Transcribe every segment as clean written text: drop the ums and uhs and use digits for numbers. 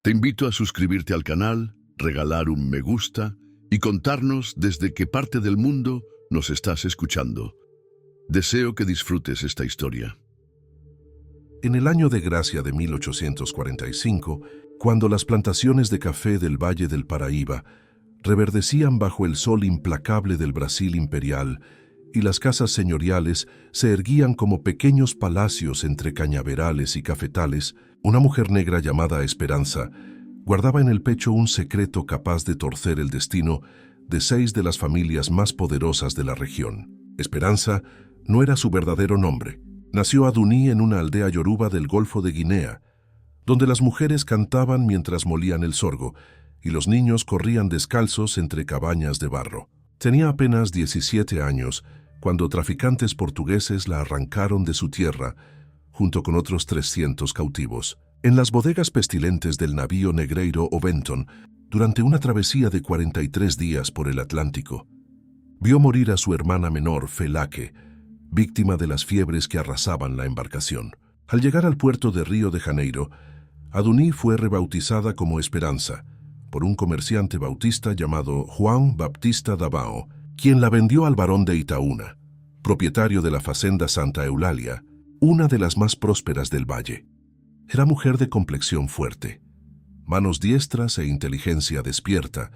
Te invito a suscribirte al canal, regalar un me gusta y contarnos desde qué parte del mundo nos estás escuchando. Deseo que disfrutes esta historia. En el año de gracia de 1845, cuando las plantaciones de café del Valle del Paraíba reverdecían bajo el sol implacable del Brasil imperial y las casas señoriales se erguían como pequeños palacios entre cañaverales y cafetales, una mujer negra llamada Esperanza guardaba en el pecho un secreto capaz de torcer el destino de 6 de las familias más poderosas de la región. Esperanza no era su verdadero nombre. Nació Aduní en una aldea yoruba del Golfo de Guinea, donde las mujeres cantaban mientras molían el sorgo y los niños corrían descalzos entre cabañas de barro. Tenía apenas 17 años cuando traficantes portugueses la arrancaron de su tierra, junto con otros 300 cautivos. En las bodegas pestilentes del navío Negreiro o Benton, durante una travesía de 43 días por el Atlántico, vio morir a su hermana menor, Felaque, víctima de las fiebres que arrasaban la embarcación. Al llegar al puerto de Río de Janeiro, Aduní fue rebautizada como Esperanza por un comerciante bautista llamado Juan Baptista Davao, quien la vendió al barón de Itaúna, propietario de la Fazenda Santa Eulalia, una de las más prósperas del valle. Era mujer de complexión fuerte, manos diestras e inteligencia despierta,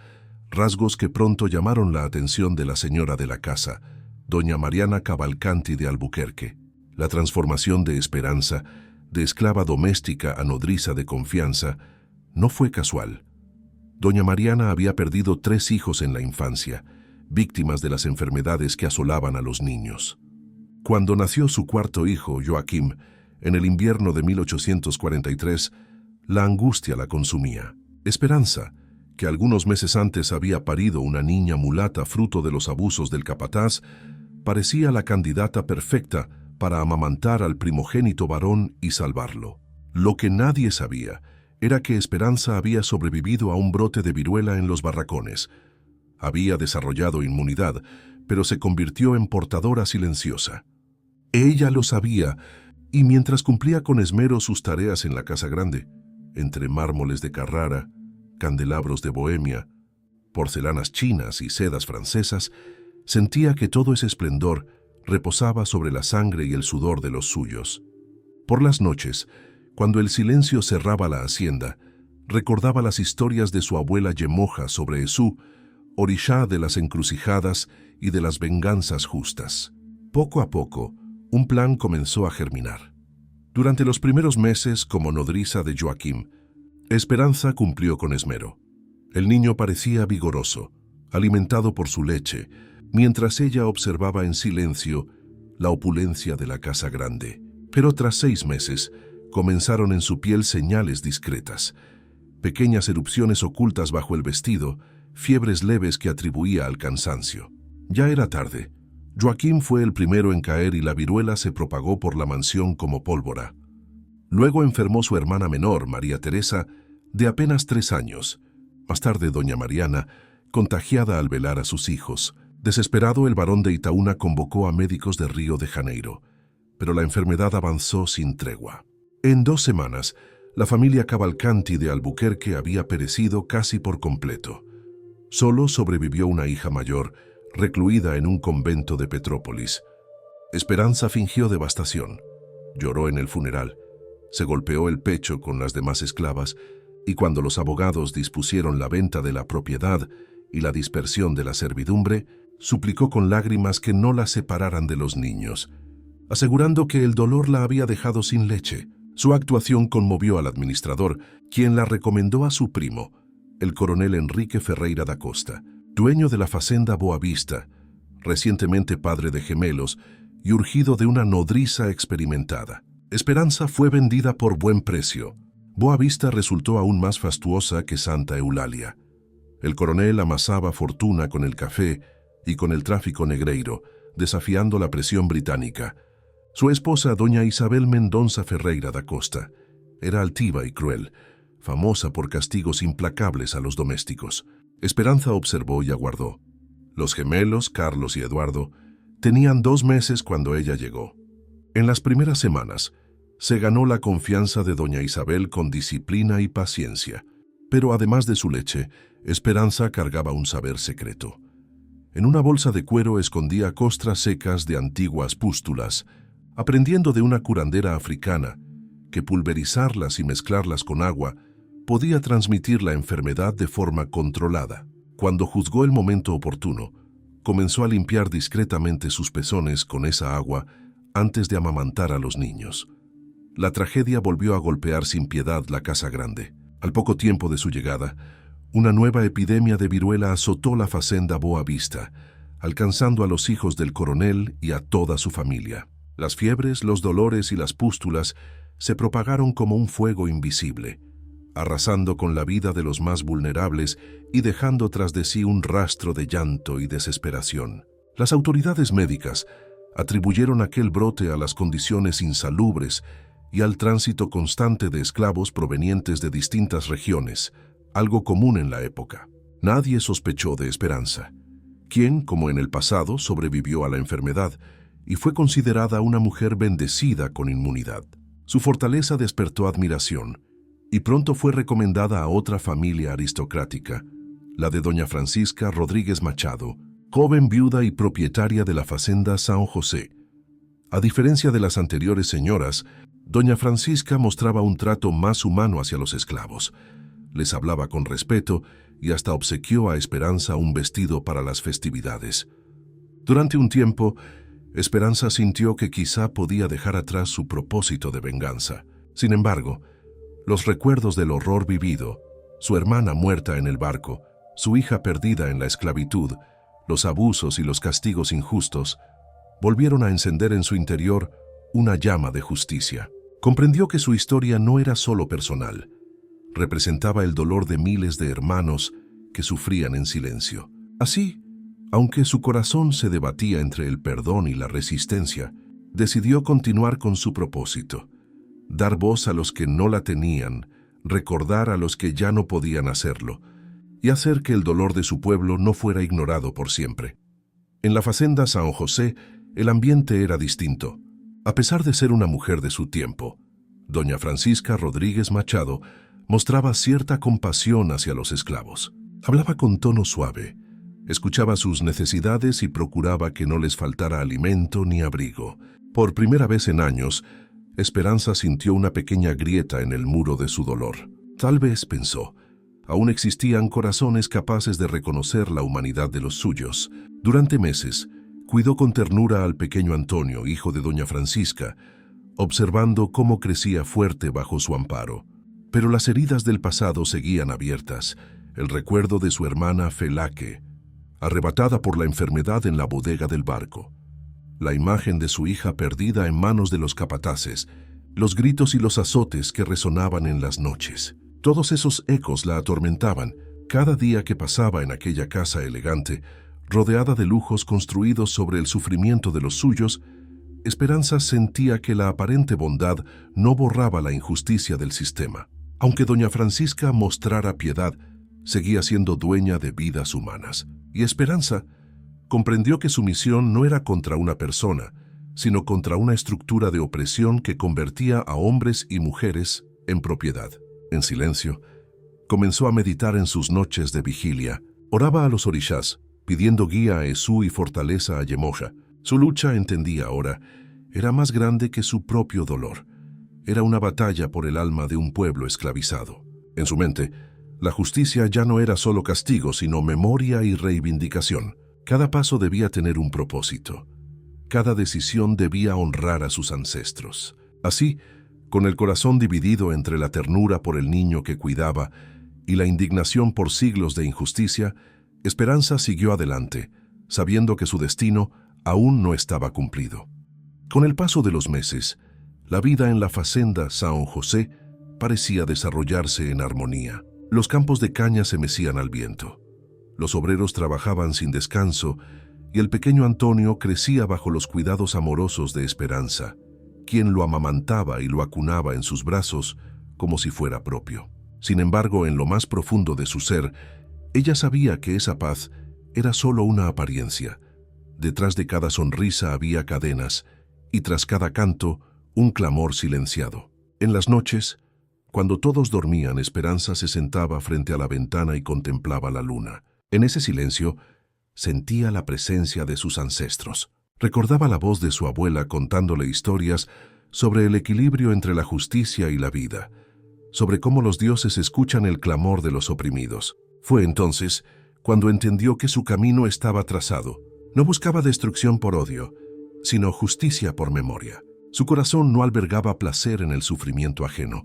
rasgos que pronto llamaron la atención de la señora de la casa, doña Mariana Cavalcanti de Albuquerque. La transformación de Esperanza, de esclava doméstica a nodriza de confianza, no fue casual. Doña Mariana había perdido 3 hijos en la infancia, víctimas de las enfermedades que asolaban a los niños. Cuando nació su cuarto hijo, Joaquim, en el invierno de 1843, la angustia la consumía. Esperanza, que algunos meses antes había parido una niña mulata fruto de los abusos del capataz, parecía la candidata perfecta para amamantar al primogénito varón y salvarlo. Lo que nadie sabía era que Esperanza había sobrevivido a un brote de viruela en los barracones. Había desarrollado inmunidad, pero se convirtió en portadora silenciosa. Ella lo sabía, y mientras cumplía con esmero sus tareas en la casa grande, entre mármoles de Carrara, candelabros de Bohemia, porcelanas chinas y sedas francesas, sentía que todo ese esplendor reposaba sobre la sangre y el sudor de los suyos. Por las noches, cuando el silencio cerraba la hacienda, recordaba las historias de su abuela Yemoja sobre Esú, orishá de las encrucijadas y de las venganzas justas. Poco a poco, un plan comenzó a germinar. Durante los primeros meses, como nodriza de Joaquim, Esperanza cumplió con esmero. El niño parecía vigoroso, alimentado por su leche, mientras ella observaba en silencio la opulencia de la casa grande. Pero tras 6 meses, comenzaron en su piel señales discretas, pequeñas erupciones ocultas bajo el vestido, fiebres leves que atribuía al cansancio. Ya era tarde. Joaquim fue el primero en caer y la viruela se propagó por la mansión como pólvora. Luego enfermó su hermana menor, María Teresa, de apenas 3 años. Más tarde, doña Mariana, contagiada al velar a sus hijos. Desesperado, el barón de Itaúna convocó a médicos de Río de Janeiro, pero la enfermedad avanzó sin tregua. En 2 semanas, la familia Cavalcanti de Albuquerque había perecido casi por completo. Solo sobrevivió una hija mayor, recluida en un convento de Petrópolis. Esperanza fingió devastación, lloró en el funeral, se golpeó el pecho con las demás esclavas y cuando los abogados dispusieron la venta de la propiedad y la dispersión de la servidumbre, suplicó con lágrimas que no la separaran de los niños, asegurando que el dolor la había dejado sin leche. Su actuación conmovió al administrador, quien la recomendó a su primo, el coronel Enrique Ferreira da Costa, dueño de la Fazenda Boavista, recientemente padre de gemelos y urgido de una nodriza experimentada. Esperanza fue vendida por buen precio. Boavista resultó aún más fastuosa que Santa Eulalia. El coronel amasaba fortuna con el café y con el tráfico negreiro, desafiando la presión británica. Su esposa, doña Isabel Mendonça Ferreira da Costa, era altiva y cruel, famosa por castigos implacables a los domésticos. Esperanza observó y aguardó. Los gemelos, Carlos y Eduardo, tenían 2 meses cuando ella llegó. En las primeras semanas, se ganó la confianza de doña Isabel con disciplina y paciencia. Pero además de su leche, Esperanza cargaba un saber secreto. En una bolsa de cuero escondía costras secas de antiguas pústulas, aprendiendo de una curandera africana que pulverizarlas y mezclarlas con agua podía transmitir la enfermedad de forma controlada. Cuando juzgó el momento oportuno, comenzó a limpiar discretamente sus pezones con esa agua antes de amamantar a los niños. La tragedia volvió a golpear sin piedad la Casa Grande. Al poco tiempo de su llegada, una nueva epidemia de viruela azotó la fazenda Boa Vista, alcanzando a los hijos del coronel y a toda su familia. Las fiebres, los dolores y las pústulas se propagaron como un fuego invisible, arrasando con la vida de los más vulnerables y dejando tras de sí un rastro de llanto y desesperación. Las autoridades médicas atribuyeron aquel brote a las condiciones insalubres y al tránsito constante de esclavos provenientes de distintas regiones, algo común en la época. Nadie sospechó de Esperanza, quien, como en el pasado, sobrevivió a la enfermedad y fue considerada una mujer bendecida con inmunidad. Su fortaleza despertó admiración y pronto fue recomendada a otra familia aristocrática, la de doña Francisca Rodríguez Machado, joven viuda y propietaria de la Fazenda San José. A diferencia de las anteriores señoras, doña Francisca mostraba un trato más humano hacia los esclavos. Les hablaba con respeto y hasta obsequió a Esperanza un vestido para las festividades. Durante un tiempo, Esperanza sintió que quizá podía dejar atrás su propósito de venganza. Sin embargo, los recuerdos del horror vivido, su hermana muerta en el barco, su hija perdida en la esclavitud, los abusos y los castigos injustos, volvieron a encender en su interior una llama de justicia. Comprendió que su historia no era solo personal, representaba el dolor de miles de hermanos que sufrían en silencio. Así, aunque su corazón se debatía entre el perdón y la resistencia, decidió continuar con su propósito: dar voz a los que no la tenían, recordar a los que ya no podían hacerlo, y hacer que el dolor de su pueblo no fuera ignorado por siempre. En la Fazenda San José, el ambiente era distinto. A pesar de ser una mujer de su tiempo, doña Francisca Rodríguez Machado mostraba cierta compasión hacia los esclavos. Hablaba con tono suave, escuchaba sus necesidades y procuraba que no les faltara alimento ni abrigo. Por primera vez en años, Esperanza sintió una pequeña grieta en el muro de su dolor. Tal vez, pensó, aún existían corazones capaces de reconocer la humanidad de los suyos. Durante meses, cuidó con ternura al pequeño Antonio, hijo de doña Francisca, observando cómo crecía fuerte bajo su amparo. Pero las heridas del pasado seguían abiertas. El recuerdo de su hermana Felaque, arrebatada por la enfermedad en la bodega del barco, la imagen de su hija perdida en manos de los capataces, los gritos y los azotes que resonaban en las noches. Todos esos ecos la atormentaban. Cada día que pasaba en aquella casa elegante, rodeada de lujos construidos sobre el sufrimiento de los suyos, Esperanza sentía que la aparente bondad no borraba la injusticia del sistema. Aunque doña Francisca mostrara piedad, seguía siendo dueña de vidas humanas. Y Esperanza comprendió que su misión no era contra una persona, sino contra una estructura de opresión que convertía a hombres y mujeres en propiedad. En silencio, comenzó a meditar en sus noches de vigilia. Oraba a los orishás, pidiendo guía a Esú y fortaleza a Yemoja. Su lucha, entendía ahora, era más grande que su propio dolor. Era una batalla por el alma de un pueblo esclavizado. En su mente, la justicia ya no era solo castigo, sino memoria y reivindicación. Cada paso debía tener un propósito. Cada decisión debía honrar a sus ancestros. Así, con el corazón dividido entre la ternura por el niño que cuidaba y la indignación por siglos de injusticia, Esperanza siguió adelante, sabiendo que su destino aún no estaba cumplido. Con el paso de los meses, la vida en la Fazenda San José parecía desarrollarse en armonía. Los campos de caña se mecían al viento. Los obreros trabajaban sin descanso y el pequeño Antonio crecía bajo los cuidados amorosos de Esperanza, quien lo amamantaba y lo acunaba en sus brazos como si fuera propio. Sin embargo, en lo más profundo de su ser, ella sabía que esa paz era solo una apariencia. Detrás de cada sonrisa había cadenas y tras cada canto un clamor silenciado. En las noches, Cuando todos dormían, Esperanza se sentaba frente a la ventana y contemplaba la luna. En ese silencio, sentía la presencia de sus ancestros. Recordaba la voz de su abuela contándole historias sobre el equilibrio entre la justicia y la vida, sobre cómo los dioses escuchan el clamor de los oprimidos. Fue entonces cuando entendió que su camino estaba trazado. No buscaba destrucción por odio, sino justicia por memoria. Su corazón no albergaba placer en el sufrimiento ajeno,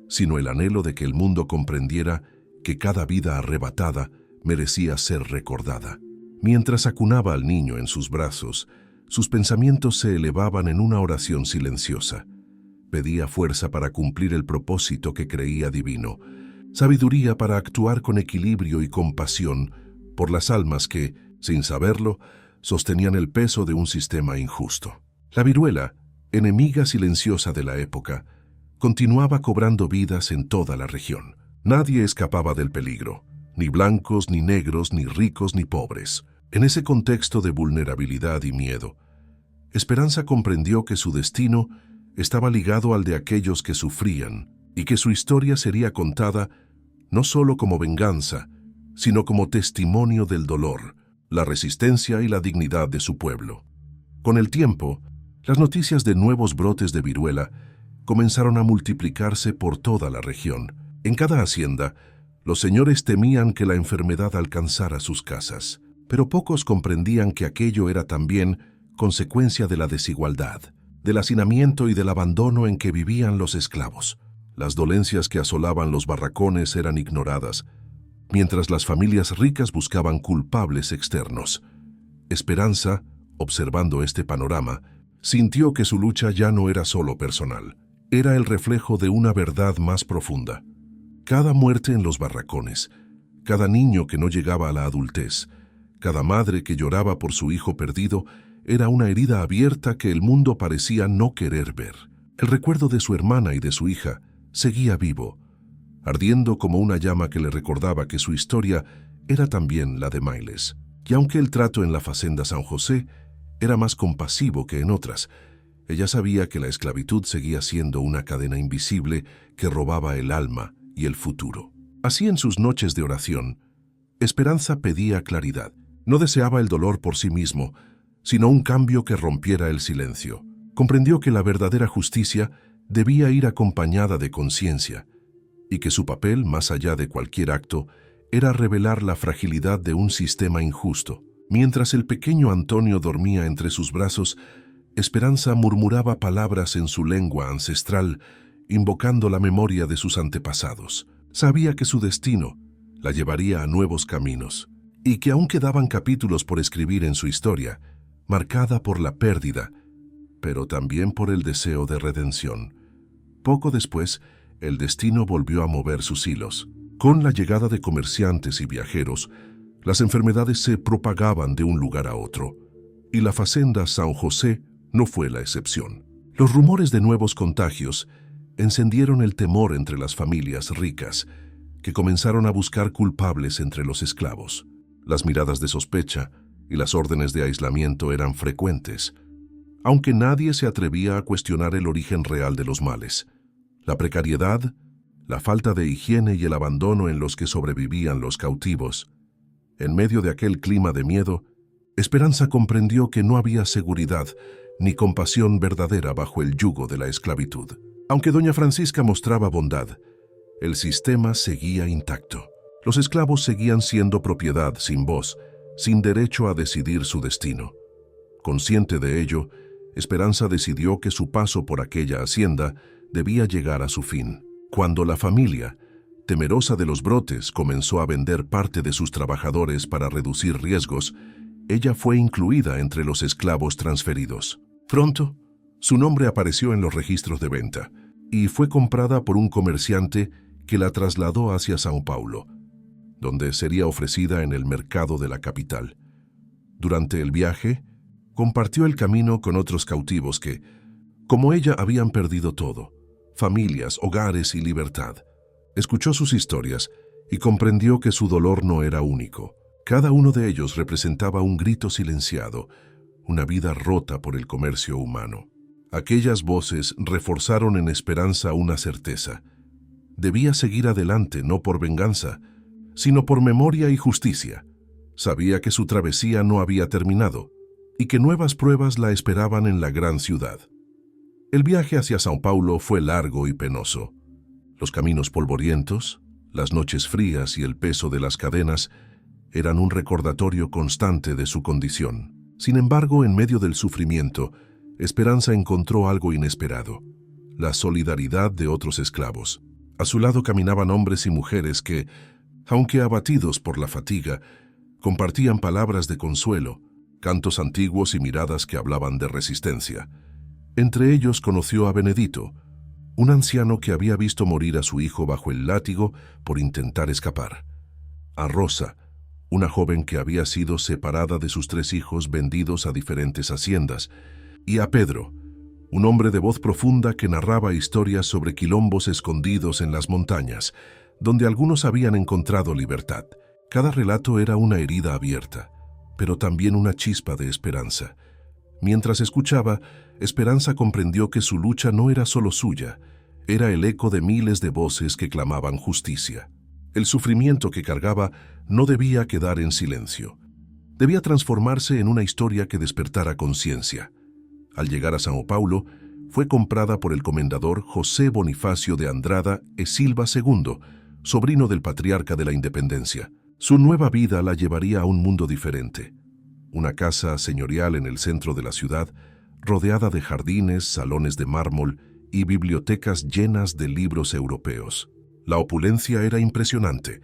sino el anhelo de que el mundo comprendiera que cada vida arrebatada merecía ser recordada. Mientras acunaba al niño en sus brazos, sus pensamientos se elevaban en una oración silenciosa. Pedía fuerza para cumplir el propósito que creía divino, sabiduría para actuar con equilibrio y compasión por las almas que, sin saberlo, sostenían el peso de un sistema injusto. La viruela, enemiga silenciosa de la época, continuaba cobrando vidas en toda la región. Nadie escapaba del peligro, ni blancos, ni negros, ni ricos, ni pobres. En ese contexto de vulnerabilidad y miedo, Esperanza comprendió que su destino estaba ligado al de aquellos que sufrían y que su historia sería contada no solo como venganza, sino como testimonio del dolor, la resistencia y la dignidad de su pueblo. Con el tiempo, las noticias de nuevos brotes de viruela comenzaron a multiplicarse por toda la región. En cada hacienda, los señores temían que la enfermedad alcanzara sus casas, pero pocos comprendían que aquello era también consecuencia de la desigualdad, del hacinamiento y del abandono en que vivían los esclavos. Las dolencias que asolaban los barracones eran ignoradas, mientras las familias ricas buscaban culpables externos. Esperanza, observando este panorama, sintió que su lucha ya no era solo personal, era el reflejo de una verdad más profunda. Cada muerte en los barracones, cada niño que no llegaba a la adultez, cada madre que lloraba por su hijo perdido, era una herida abierta que el mundo parecía no querer ver. El recuerdo de su hermana y de su hija seguía vivo, ardiendo como una llama que le recordaba que su historia era también la de Mayles. Y aunque el trato en la Fazenda San José era más compasivo que en otras, ella sabía que la esclavitud seguía siendo una cadena invisible que robaba el alma y el futuro. Así, en sus noches de oración, Esperanza pedía claridad. No deseaba el dolor por sí mismo, sino un cambio que rompiera el silencio. Comprendió que la verdadera justicia debía ir acompañada de conciencia, y que su papel, más allá de cualquier acto, era revelar la fragilidad de un sistema injusto. Mientras el pequeño Antonio dormía entre sus brazos, Esperanza murmuraba palabras en su lengua ancestral, invocando la memoria de sus antepasados. Sabía que su destino la llevaría a nuevos caminos, y que aún quedaban capítulos por escribir en su historia, marcada por la pérdida, pero también por el deseo de redención. Poco después, el destino volvió a mover sus hilos. Con la llegada de comerciantes y viajeros, las enfermedades se propagaban de un lugar a otro, y la Fazenda San José no fue la excepción. Los rumores de nuevos contagios encendieron el temor entre las familias ricas, que comenzaron a buscar culpables entre los esclavos. Las miradas de sospecha y las órdenes de aislamiento eran frecuentes, aunque nadie se atrevía a cuestionar el origen real de los males. La precariedad, la falta de higiene y el abandono en los que sobrevivían los cautivos. En medio de aquel clima de miedo, Esperanza comprendió que no había seguridad ni compasión verdadera bajo el yugo de la esclavitud. Aunque doña Francisca mostraba bondad, el sistema seguía intacto. Los esclavos seguían siendo propiedad sin voz, sin derecho a decidir su destino. Consciente de ello, Esperanza decidió que su paso por aquella hacienda debía llegar a su fin. Cuando la familia, temerosa de los brotes, comenzó a vender parte de sus trabajadores para reducir riesgos, ella fue incluida entre los esclavos transferidos. Pronto, su nombre apareció en los registros de venta y fue comprada por un comerciante que la trasladó hacia São Paulo, donde sería ofrecida en el mercado de la capital. Durante el viaje, compartió el camino con otros cautivos que, como ella, habían perdido todo: familias, hogares y libertad. Escuchó sus historias y comprendió que su dolor no era único. Cada uno de ellos representaba un grito silenciado, una vida rota por el comercio humano. Aquellas voces reforzaron en Esperanza una certeza: Debía seguir adelante no por venganza, sino por memoria y justicia. Sabía que su travesía no había terminado y que nuevas pruebas la esperaban en la gran ciudad. El viaje hacia São Paulo fue largo y penoso. Los caminos polvorientos, las noches frías y el peso de las cadenas eran un recordatorio constante de su condición. Sin embargo, en medio del sufrimiento, Esperanza encontró algo inesperado: la solidaridad de otros esclavos. A su lado caminaban hombres y mujeres que, aunque abatidos por la fatiga, compartían palabras de consuelo, cantos antiguos y miradas que hablaban de resistencia. Entre ellos conoció a Benedito, un anciano que había visto morir a su hijo bajo el látigo por intentar escapar; a Rosa, una joven que había sido separada de sus 3 hijos vendidos a diferentes haciendas; y a Pedro, un hombre de voz profunda que narraba historias sobre quilombos escondidos en las montañas, donde algunos habían encontrado libertad. Cada relato era una herida abierta, pero también una chispa de esperanza. Mientras escuchaba, Esperanza comprendió que su lucha no era solo suya, era el eco de miles de voces que clamaban justicia. El sufrimiento que cargaba no debía quedar en silencio. Debía transformarse en una historia que despertara conciencia. Al llegar a São Paulo, fue comprada por el comendador José Bonifacio de Andrada e Silva II, sobrino del patriarca de la Independencia. Su nueva vida la llevaría a un mundo diferente. Una casa señorial en el centro de la ciudad, rodeada de jardines, salones de mármol y bibliotecas llenas de libros europeos. La opulencia era impresionante,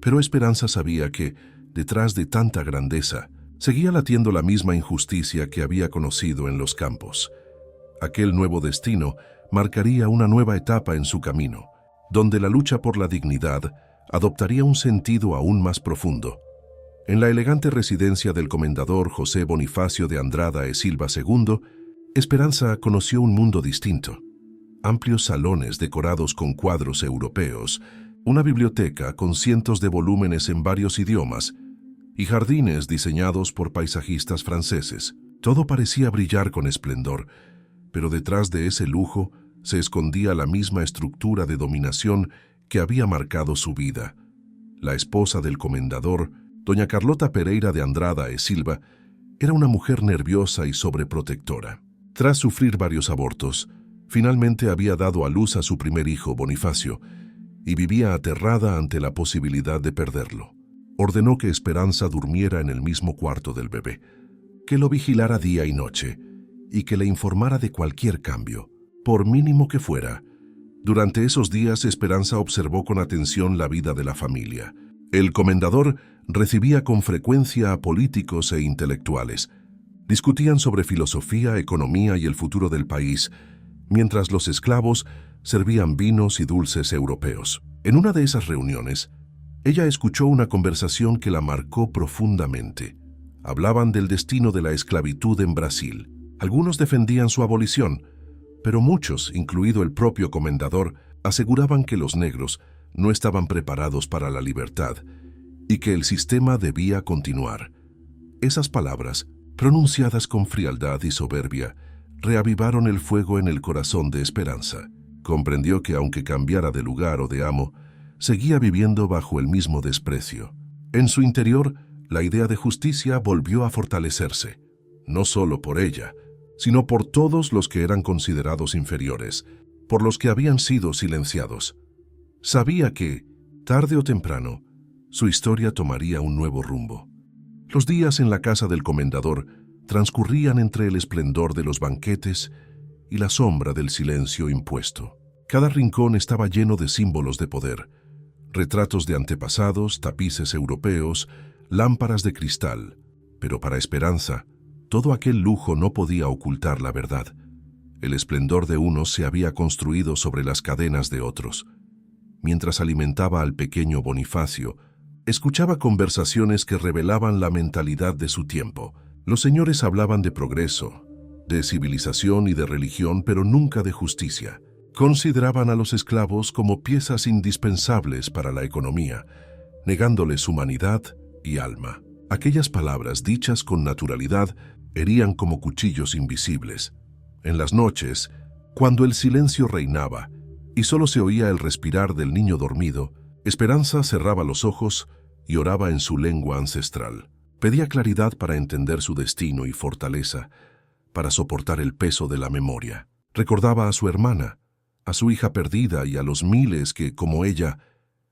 pero Esperanza sabía que, detrás de tanta grandeza, seguía latiendo la misma injusticia que había conocido en los campos. Aquel nuevo destino marcaría una nueva etapa en su camino, donde la lucha por la dignidad adoptaría un sentido aún más profundo. En la elegante residencia del comendador José Bonifacio de Andrada e Silva II, Esperanza conoció un mundo distinto. Amplios salones decorados con cuadros europeos, una biblioteca con cientos de volúmenes en varios idiomas y jardines diseñados por paisajistas franceses. Todo parecía brillar con esplendor, pero detrás de ese lujo se escondía la misma estructura de dominación que había marcado su vida. La esposa del comendador, doña Carlota Pereira de Andrada e Silva, era una mujer nerviosa y sobreprotectora. Tras sufrir varios abortos, finalmente había dado a luz a su primer hijo, Bonifacio, y vivía aterrada ante la posibilidad de perderlo. Ordenó que Esperanza durmiera en el mismo cuarto del bebé, que lo vigilara día y noche, y que le informara de cualquier cambio, por mínimo que fuera. Durante esos días, Esperanza observó con atención la vida de la familia. El comendador recibía con frecuencia a políticos e intelectuales. Discutían sobre filosofía, economía y el futuro del país, mientras los esclavos servían vinos y dulces europeos. En una de esas reuniones, ella escuchó una conversación que la marcó profundamente. Hablaban del destino de la esclavitud en Brasil. Algunos defendían su abolición, pero muchos, incluido el propio comendador, aseguraban que los negros no estaban preparados para la libertad y que el sistema debía continuar. Esas palabras, pronunciadas con frialdad y soberbia, reavivaron el fuego en el corazón de Esperanza. Comprendió que aunque cambiara de lugar o de amo, seguía viviendo bajo el mismo desprecio. En su interior, la idea de justicia volvió a fortalecerse, no solo por ella, sino por todos los que eran considerados inferiores, por los que habían sido silenciados. Sabía que, tarde o temprano, su historia tomaría un nuevo rumbo. Los días en la casa del comendador transcurrían entre el esplendor de los banquetes y la sombra del silencio impuesto. Cada rincón estaba lleno de símbolos de poder: retratos de antepasados, tapices europeos, lámparas de cristal. Pero para Esperanza, todo aquel lujo no podía ocultar la verdad. El esplendor de unos se había construido sobre las cadenas de otros. Mientras alimentaba al pequeño Bonifacio, escuchaba conversaciones que revelaban la mentalidad de su tiempo. Los señores hablaban de progreso, de civilización y de religión, pero nunca de justicia. Consideraban a los esclavos como piezas indispensables para la economía, negándoles humanidad y alma. Aquellas palabras, dichas con naturalidad, herían como cuchillos invisibles. En las noches, cuando el silencio reinaba, y solo se oía el respirar del niño dormido, Esperanza cerraba los ojos y oraba en su lengua ancestral. Pedía claridad para entender su destino y fortaleza para soportar el peso de la memoria. Recordaba a su hermana, a su hija perdida y a los miles que, como ella,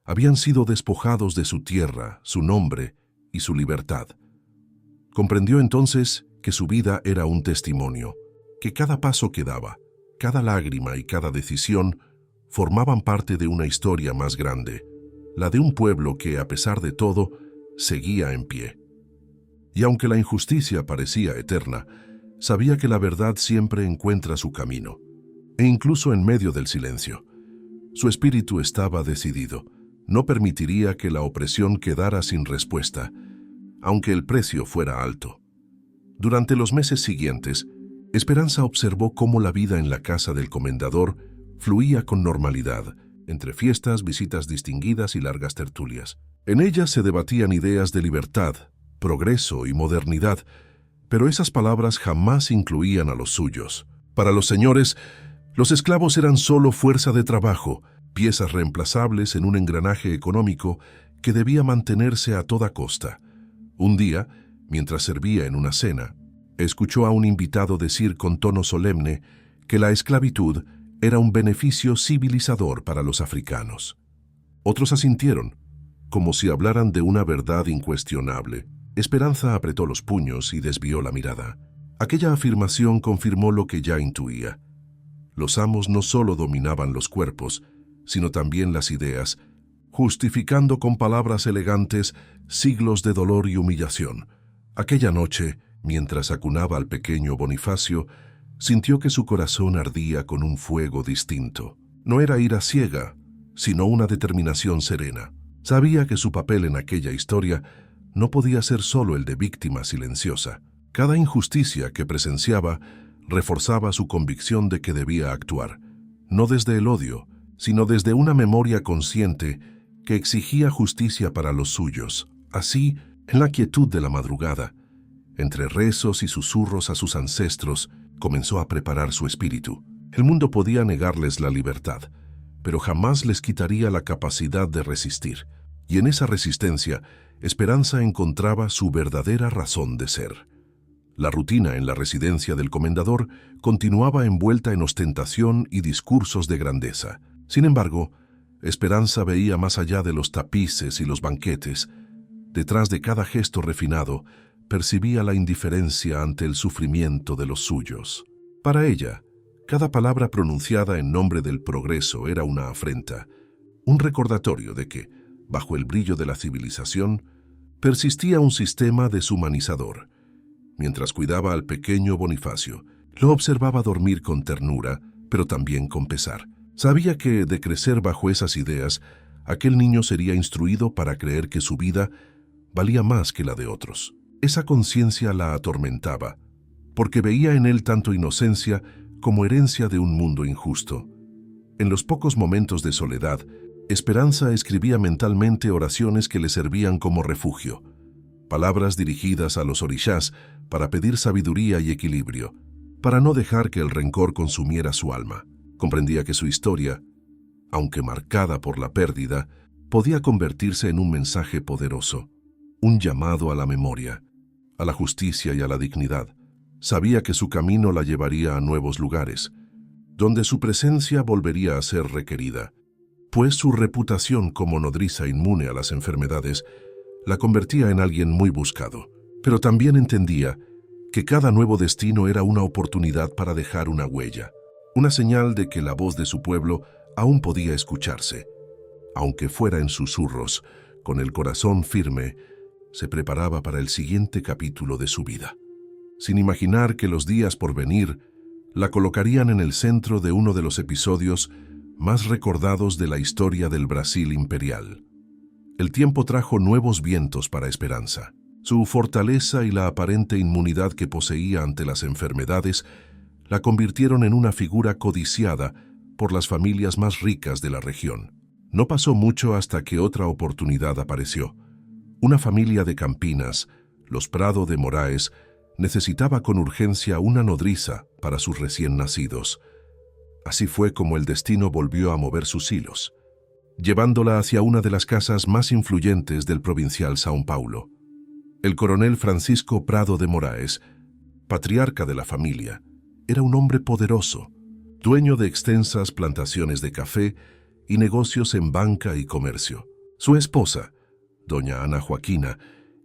habían sido despojados de su tierra, su nombre y su libertad. Comprendió entonces que su vida era un testimonio, que cada paso que daba, cada lágrima y cada decisión formaban parte de una historia más grande, la de un pueblo que, a pesar de todo, seguía en pie. Y aunque la injusticia parecía eterna, sabía que la verdad siempre encuentra su camino, e incluso en medio del silencio. Su espíritu estaba decidido. No permitiría que la opresión quedara sin respuesta, aunque el precio fuera alto. Durante los meses siguientes, Esperanza observó cómo la vida en la casa del comendador fluía con normalidad, entre fiestas, visitas distinguidas y largas tertulias. En ellas se debatían ideas de libertad, progreso y modernidad, pero esas palabras jamás incluían a los suyos. Para los señores, los esclavos eran solo fuerza de trabajo, piezas reemplazables en un engranaje económico que debía mantenerse a toda costa. Un día, mientras servía en una cena, escuchó a un invitado decir con tono solemne que la esclavitud era un beneficio civilizador para los africanos. Otros asintieron, como si hablaran de una verdad incuestionable. Esperanza apretó los puños y desvió la mirada. Aquella afirmación confirmó lo que ya intuía. Los amos no solo dominaban los cuerpos, sino también las ideas, justificando con palabras elegantes siglos de dolor y humillación. Aquella noche, mientras acunaba al pequeño Bonifacio, sintió que su corazón ardía con un fuego distinto. No era ira ciega, sino una determinación serena. Sabía que su papel en aquella historia no podía ser solo el de víctima silenciosa. Cada injusticia que presenciaba reforzaba su convicción de que debía actuar, no desde el odio, sino desde una memoria consciente que exigía justicia para los suyos. Así, en la quietud de la madrugada, entre rezos y susurros a sus ancestros, comenzó a preparar su espíritu. El mundo podía negarles la libertad, pero jamás les quitaría la capacidad de resistir. Y en esa resistencia, Esperanza encontraba su verdadera razón de ser. La rutina en la residencia del comendador continuaba envuelta en ostentación y discursos de grandeza. Sin embargo, Esperanza veía más allá de los tapices y los banquetes. Detrás de cada gesto refinado, percibía la indiferencia ante el sufrimiento de los suyos. Para ella, cada palabra pronunciada en nombre del progreso era una afrenta, un recordatorio de que, bajo el brillo de la civilización, persistía un sistema deshumanizador. Mientras cuidaba al pequeño Bonifacio, lo observaba dormir con ternura, pero también con pesar. Sabía que, de crecer bajo esas ideas, aquel niño sería instruido para creer que su vida valía más que la de otros. Esa conciencia la atormentaba, porque veía en él tanto inocencia como herencia de un mundo injusto. En los pocos momentos de soledad, Esperanza escribía mentalmente oraciones que le servían como refugio, palabras dirigidas a los orishás para pedir sabiduría y equilibrio, para no dejar que el rencor consumiera su alma. Comprendía que su historia, aunque marcada por la pérdida, podía convertirse en un mensaje poderoso, un llamado a la memoria, a la justicia y a la dignidad. Sabía que su camino la llevaría a nuevos lugares, donde su presencia volvería a ser requerida, pues su reputación como nodriza inmune a las enfermedades la convertía en alguien muy buscado. Pero también entendía que cada nuevo destino era una oportunidad para dejar una huella, una señal de que la voz de su pueblo aún podía escucharse. Aunque fuera en susurros, con el corazón firme, se preparaba para el siguiente capítulo de su vida, sin imaginar que los días por venir la colocarían en el centro de uno de los episodios más recordados de la historia del Brasil imperial. El tiempo trajo nuevos vientos para Esperanza. Su fortaleza y la aparente inmunidad que poseía ante las enfermedades la convirtieron en una figura codiciada por las familias más ricas de la región. No pasó mucho hasta que otra oportunidad apareció. Una familia de Campinas, los Prado de Moraes, necesitaba con urgencia una nodriza para sus recién nacidos. Así fue como el destino volvió a mover sus hilos, llevándola hacia una de las casas más influyentes del provincial São Paulo. El coronel Francisco Prado de Moraes, patriarca de la familia, era un hombre poderoso, dueño de extensas plantaciones de café y negocios en banca y comercio. Su esposa, doña Ana Joaquina,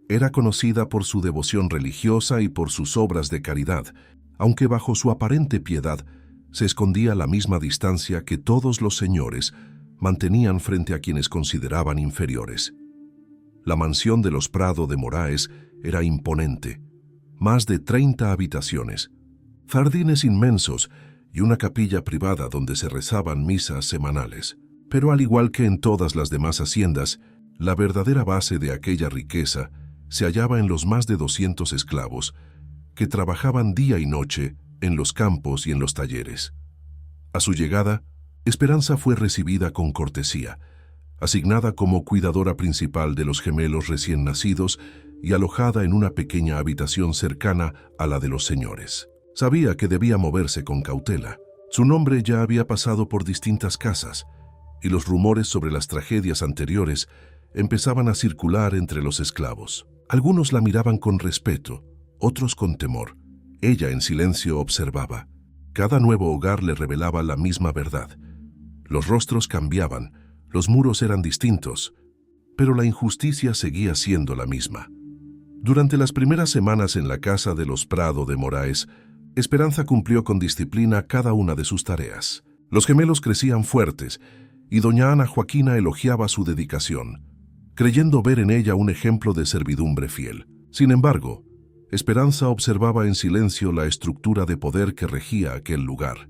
era conocida por su devoción religiosa y por sus obras de caridad, aunque bajo su aparente piedad se escondía la misma distancia que todos los señores mantenían frente a quienes consideraban inferiores. La mansión de los Prado de Moraes era imponente, más de 30 habitaciones, jardines inmensos y una capilla privada donde se rezaban misas semanales. Pero al igual que en todas las demás haciendas, la verdadera base de aquella riqueza se hallaba en los más de 200 esclavos que trabajaban día y noche en los campos y en los talleres. A su llegada, Esperanza fue recibida con cortesía, asignada como cuidadora principal de los gemelos recién nacidos y alojada en una pequeña habitación cercana a la de los señores. Sabía que debía moverse con cautela. Su nombre ya había pasado por distintas casas, y los rumores sobre las tragedias anteriores empezaban a circular entre los esclavos. Algunos la miraban con respeto, otros con temor. Ella en silencio observaba. Cada nuevo hogar le revelaba la misma verdad. Los rostros cambiaban, los muros eran distintos, pero la injusticia seguía siendo la misma. Durante las primeras semanas en la casa de los Prado de Moraes, Esperanza cumplió con disciplina cada una de sus tareas. Los gemelos crecían fuertes, y doña Ana Joaquina elogiaba su dedicación, creyendo ver en ella un ejemplo de servidumbre fiel. Sin embargo, Esperanza observaba en silencio la estructura de poder que regía aquel lugar.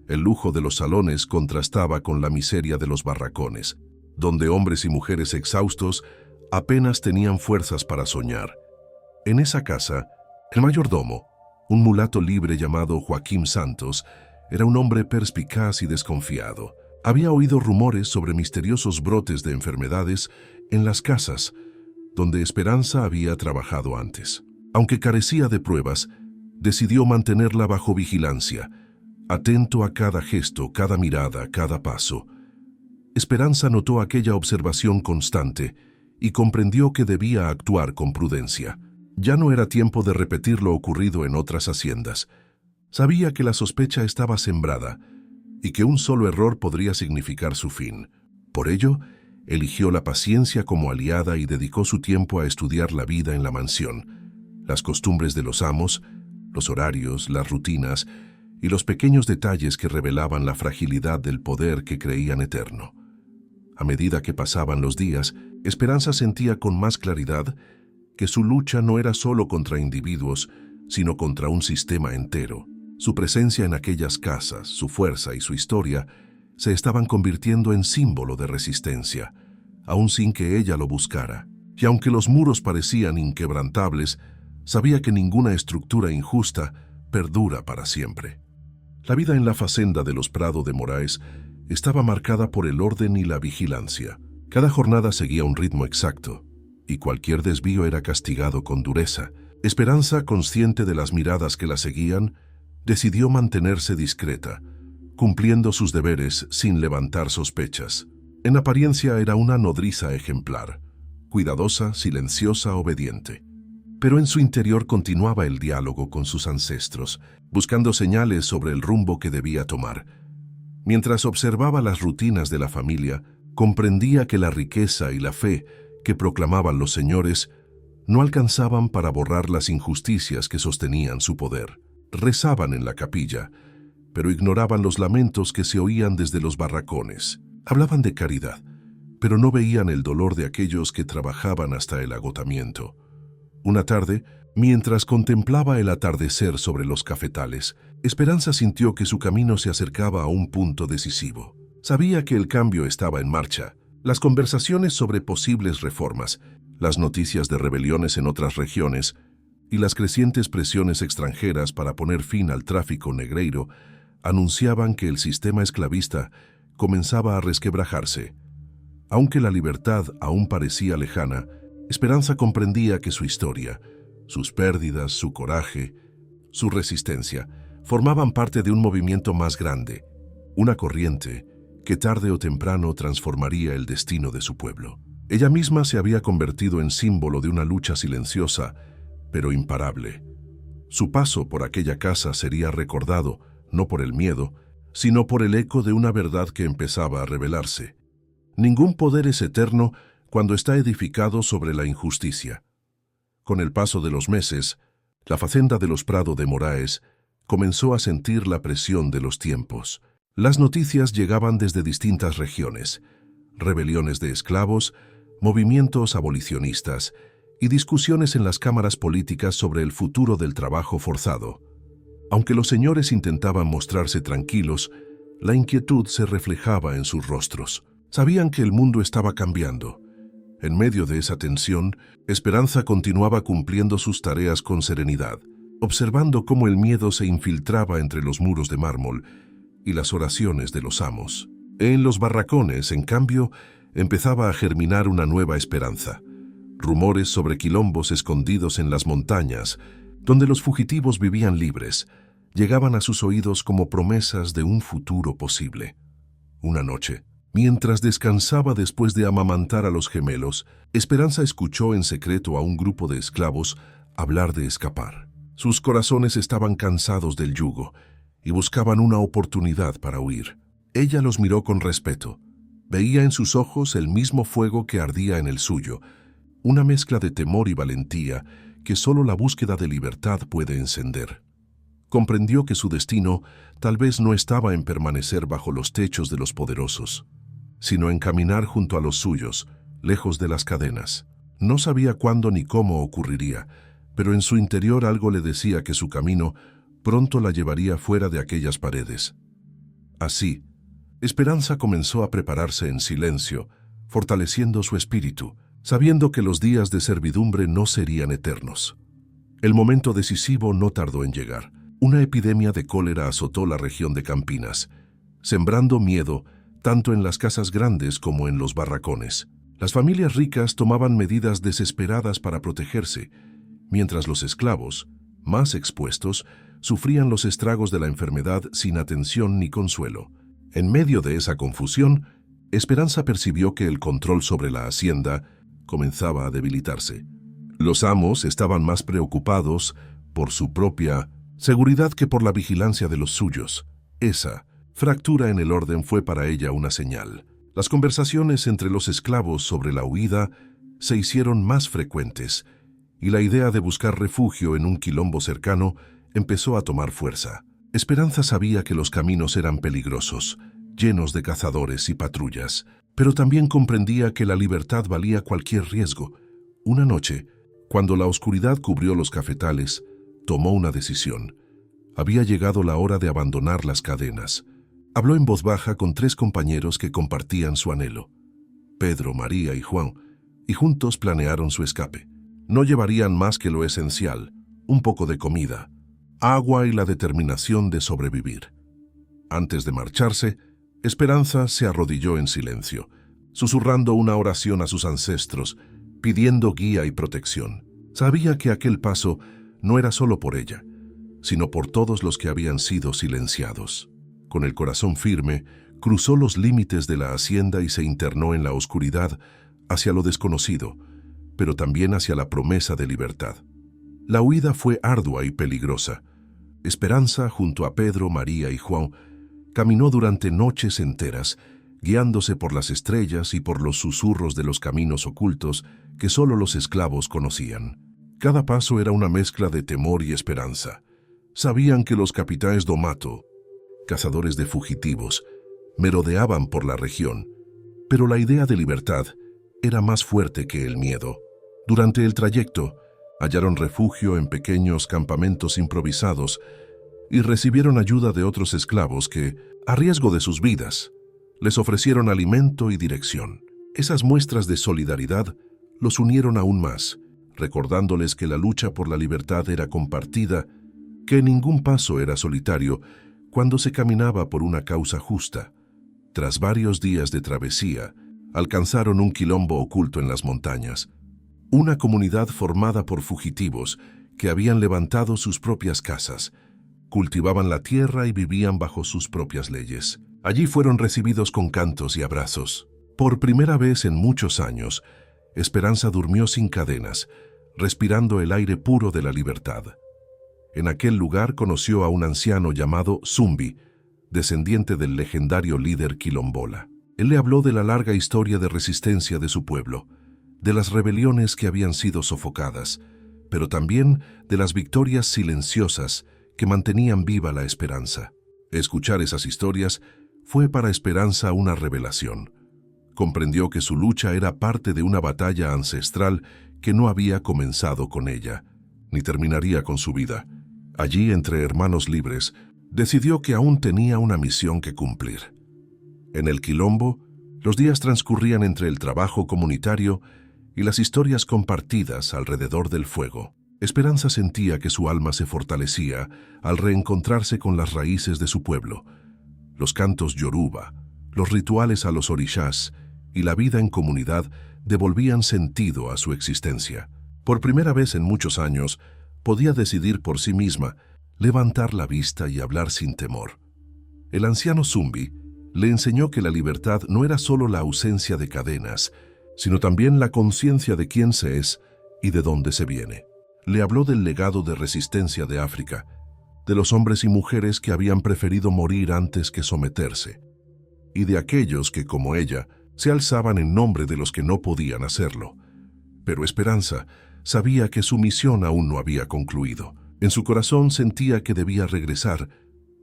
El lujo de los salones contrastaba con la miseria de los barracones, donde hombres y mujeres exhaustos apenas tenían fuerzas para soñar. En esa casa, el mayordomo, un mulato libre llamado Joaquim Santos, era un hombre perspicaz y desconfiado. Había oído rumores sobre misteriosos brotes de enfermedades en las casas donde Esperanza había trabajado antes. Aunque carecía de pruebas, decidió mantenerla bajo vigilancia, atento a cada gesto, cada mirada, cada paso. Esperanza notó aquella observación constante y comprendió que debía actuar con prudencia. Ya no era tiempo de repetir lo ocurrido en otras haciendas. Sabía que la sospecha estaba sembrada y que un solo error podría significar su fin. Por ello, eligió la paciencia como aliada y dedicó su tiempo a estudiar la vida en la mansión, las costumbres de los amos, los horarios, las rutinas y los pequeños detalles que revelaban la fragilidad del poder que creían eterno. A medida que pasaban los días, Esperanza sentía con más claridad que su lucha no era solo contra individuos, sino contra un sistema entero. Su presencia en aquellas casas, su fuerza y su historia se estaban convirtiendo en símbolo de resistencia, aun sin que ella lo buscara. Y aunque los muros parecían inquebrantables, sabía que ninguna estructura injusta perdura para siempre. La vida en la facenda de los Prado de Moraes estaba marcada por el orden y la vigilancia. Cada jornada seguía un ritmo exacto, y cualquier desvío era castigado con dureza. Esperanza, consciente de las miradas que la seguían, decidió mantenerse discreta, cumpliendo sus deberes sin levantar sospechas. En apariencia era una nodriza ejemplar, cuidadosa, silenciosa, obediente. Pero en su interior continuaba el diálogo con sus ancestros, buscando señales sobre el rumbo que debía tomar. Mientras observaba las rutinas de la familia, comprendía que la riqueza y la fe que proclamaban los señores no alcanzaban para borrar las injusticias que sostenían su poder. Rezaban en la capilla, pero ignoraban los lamentos que se oían desde los barracones. Hablaban de caridad, pero no veían el dolor de aquellos que trabajaban hasta el agotamiento. Una tarde, mientras contemplaba el atardecer sobre los cafetales, Esperanza sintió que su camino se acercaba a un punto decisivo. Sabía que el cambio estaba en marcha. Las conversaciones sobre posibles reformas, las noticias de rebeliones en otras regiones y las crecientes presiones extranjeras para poner fin al tráfico negreiro anunciaban que el sistema esclavista comenzaba a resquebrajarse. Aunque la libertad aún parecía lejana, Esperanza comprendía que su historia, sus pérdidas, su coraje, su resistencia, formaban parte de un movimiento más grande, una corriente que tarde o temprano transformaría el destino de su pueblo. Ella misma se había convertido en símbolo de una lucha silenciosa, pero imparable. Su paso por aquella casa sería recordado no por el miedo, sino por el eco de una verdad que empezaba a revelarse. Ningún poder es eterno cuando está edificado sobre la injusticia. Con el paso de los meses, la fazenda de los Prado de Moraes comenzó a sentir la presión de los tiempos. Las noticias llegaban desde distintas regiones: rebeliones de esclavos, movimientos abolicionistas y discusiones en las cámaras políticas sobre el futuro del trabajo forzado. Aunque los señores intentaban mostrarse tranquilos, la inquietud se reflejaba en sus rostros. Sabían que el mundo estaba cambiando. En medio de esa tensión, Esperanza continuaba cumpliendo sus tareas con serenidad, observando cómo el miedo se infiltraba entre los muros de mármol y las oraciones de los amos. En los barracones, en cambio, empezaba a germinar una nueva esperanza. Rumores sobre quilombos escondidos en las montañas, donde los fugitivos vivían libres, llegaban a sus oídos como promesas de un futuro posible. Una noche, mientras descansaba después de amamantar a los gemelos, Esperanza escuchó en secreto a un grupo de esclavos hablar de escapar. Sus corazones estaban cansados del yugo y buscaban una oportunidad para huir. Ella los miró con respeto. Veía en sus ojos el mismo fuego que ardía en el suyo, una mezcla de temor y valentía que solo la búsqueda de libertad puede encender. Comprendió que su destino tal vez no estaba en permanecer bajo los techos de los poderosos, sino en caminar junto a los suyos, lejos de las cadenas. No sabía cuándo ni cómo ocurriría, pero en su interior algo le decía que su camino pronto la llevaría fuera de aquellas paredes. Así, Esperanza comenzó a prepararse en silencio, fortaleciendo su espíritu, sabiendo que los días de servidumbre no serían eternos. El momento decisivo no tardó en llegar. Una epidemia de cólera azotó la región de Campinas, sembrando miedo tanto en las casas grandes como en los barracones. Las familias ricas tomaban medidas desesperadas para protegerse, mientras los esclavos, más expuestos, sufrían los estragos de la enfermedad sin atención ni consuelo. En medio de esa confusión, Esperanza percibió que el control sobre la hacienda comenzaba a debilitarse. Los amos estaban más preocupados por su propia seguridad que por la vigilancia de los suyos. Esa fractura en el orden fue para ella una señal. Las conversaciones entre los esclavos sobre la huida se hicieron más frecuentes, y la idea de buscar refugio en un quilombo cercano empezó a tomar fuerza. Esperanza sabía que los caminos eran peligrosos, llenos de cazadores y patrullas, pero también comprendía que la libertad valía cualquier riesgo. Una noche, cuando la oscuridad cubrió los cafetales, tomó una decisión. Había llegado la hora de abandonar las cadenas. Habló en voz baja con 3 compañeros que compartían su anhelo: Pedro, María y Juan, y juntos planearon su escape. No llevarían más que lo esencial: un poco de comida, agua y la determinación de sobrevivir. Antes de marcharse, Esperanza se arrodilló en silencio, susurrando una oración a sus ancestros, pidiendo guía y protección. Sabía que aquel paso no era solo por ella, sino por todos los que habían sido silenciados. Con el corazón firme, cruzó los límites de la hacienda y se internó en la oscuridad hacia lo desconocido, pero también hacia la promesa de libertad. La huida fue ardua y peligrosa. Esperanza, junto a Pedro, María y Juan, caminó durante noches enteras, guiándose por las estrellas y por los susurros de los caminos ocultos que solo los esclavos conocían. Cada paso era una mezcla de temor y esperanza. Sabían que los capitanes Domato, cazadores de fugitivos, merodeaban por la región, pero la idea de libertad era más fuerte que el miedo. Durante el trayecto, hallaron refugio en pequeños campamentos improvisados y recibieron ayuda de otros esclavos que, a riesgo de sus vidas, les ofrecieron alimento y dirección. Esas muestras de solidaridad los unieron aún más, recordándoles que la lucha por la libertad era compartida, que ningún paso era solitario cuando se caminaba por una causa justa. Tras varios días de travesía, alcanzaron un quilombo oculto en las montañas, una comunidad formada por fugitivos que habían levantado sus propias casas, cultivaban la tierra y vivían bajo sus propias leyes. Allí fueron recibidos con cantos y abrazos. Por primera vez en muchos años, Esperanza durmió sin cadenas, respirando el aire puro de la libertad. En aquel lugar conoció a un anciano llamado Zumbi, descendiente del legendario líder quilombola. Él le habló de la larga historia de resistencia de su pueblo, de las rebeliones que habían sido sofocadas, pero también de las victorias silenciosas que mantenían viva la esperanza. Escuchar esas historias fue para Esperanza una revelación. Comprendió que su lucha era parte de una batalla ancestral que no había comenzado con ella, ni terminaría con su vida. Allí, entre hermanos libres, decidió que aún tenía una misión que cumplir. En el Quilombo, los días transcurrían entre el trabajo comunitario y las historias compartidas alrededor del fuego. Esperanza sentía que su alma se fortalecía al reencontrarse con las raíces de su pueblo. Los cantos yoruba, los rituales a los orishás y la vida en comunidad devolvían sentido a su existencia. Por primera vez en muchos años, podía decidir por sí misma, levantar la vista y hablar sin temor. El anciano Zumbi le enseñó que la libertad no era solo la ausencia de cadenas, sino también la conciencia de quién se es y de dónde se viene. Le habló del legado de resistencia de África, de los hombres y mujeres que habían preferido morir antes que someterse, y de aquellos que, como ella, se alzaban en nombre de los que no podían hacerlo. Pero Esperanza sabía que su misión aún no había concluido. En su corazón sentía que debía regresar,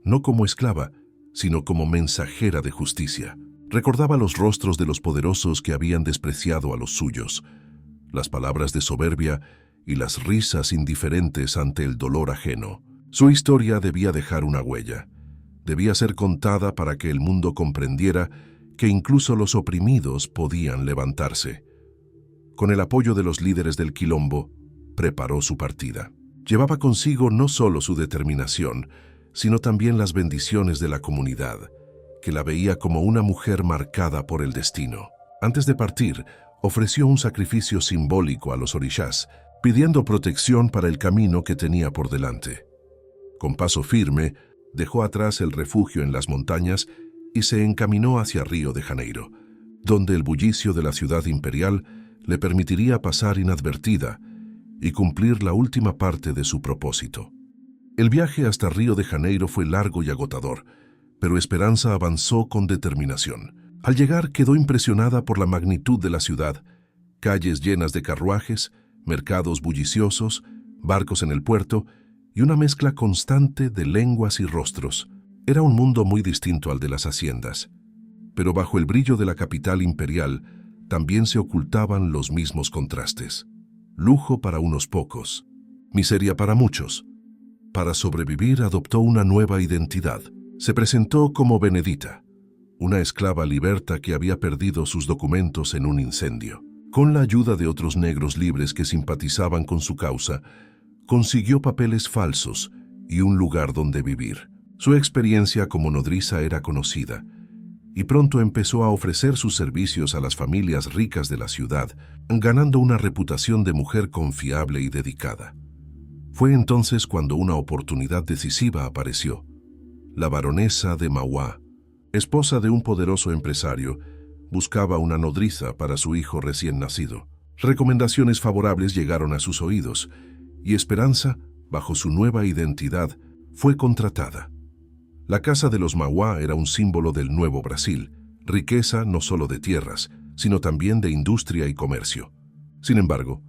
no como esclava, sino como mensajera de justicia. Recordaba los rostros de los poderosos que habían despreciado a los suyos, las palabras de soberbia y las risas indiferentes ante el dolor ajeno. Su historia debía dejar una huella. Debía ser contada para que el mundo comprendiera que incluso los oprimidos podían levantarse. Con el apoyo de los líderes del Quilombo, preparó su partida. Llevaba consigo no solo su determinación, sino también las bendiciones de la comunidad, que la veía como una mujer marcada por el destino. Antes de partir, ofreció un sacrificio simbólico a los orishás, pidiendo protección para el camino que tenía por delante. Con paso firme, dejó atrás el refugio en las montañas y se encaminó hacia Río de Janeiro, donde el bullicio de la ciudad imperial le permitiría pasar inadvertida y cumplir la última parte de su propósito. El viaje hasta Río de Janeiro fue largo y agotador, pero Esperanza avanzó con determinación. Al llegar quedó impresionada por la magnitud de la ciudad, calles llenas de carruajes, mercados bulliciosos, barcos en el puerto y una mezcla constante de lenguas y rostros. Era un mundo muy distinto al de las haciendas, pero bajo el brillo de la capital imperial también se ocultaban los mismos contrastes. Lujo para unos pocos, miseria para muchos. Para sobrevivir adoptó una nueva identidad. Se presentó como Benedita, una esclava liberta que había perdido sus documentos en un incendio. Con la ayuda de otros negros libres que simpatizaban con su causa, consiguió papeles falsos y un lugar donde vivir. Su experiencia como nodriza era conocida, y pronto empezó a ofrecer sus servicios a las familias ricas de la ciudad, ganando una reputación de mujer confiable y dedicada. Fue entonces cuando una oportunidad decisiva apareció. La baronesa de Mauá, esposa de un poderoso empresario, buscaba una nodriza para su hijo recién nacido. Recomendaciones favorables llegaron a sus oídos, y Esperanza, bajo su nueva identidad, fue contratada. La Casa de los Mauá era un símbolo del nuevo Brasil, riqueza no solo de tierras, sino también de industria y comercio. Sin embargo,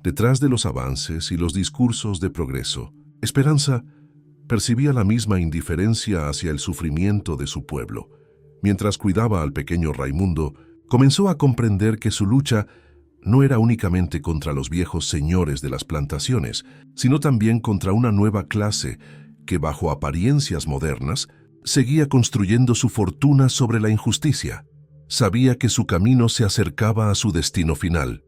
detrás de los avances y los discursos de progreso, Esperanza percibía la misma indiferencia hacia el sufrimiento de su pueblo. Mientras cuidaba al pequeño Raimundo, comenzó a comprender que su lucha no era únicamente contra los viejos señores de las plantaciones, sino también contra una nueva clase que, bajo apariencias modernas, seguía construyendo su fortuna sobre la injusticia. Sabía que su camino se acercaba a su destino final.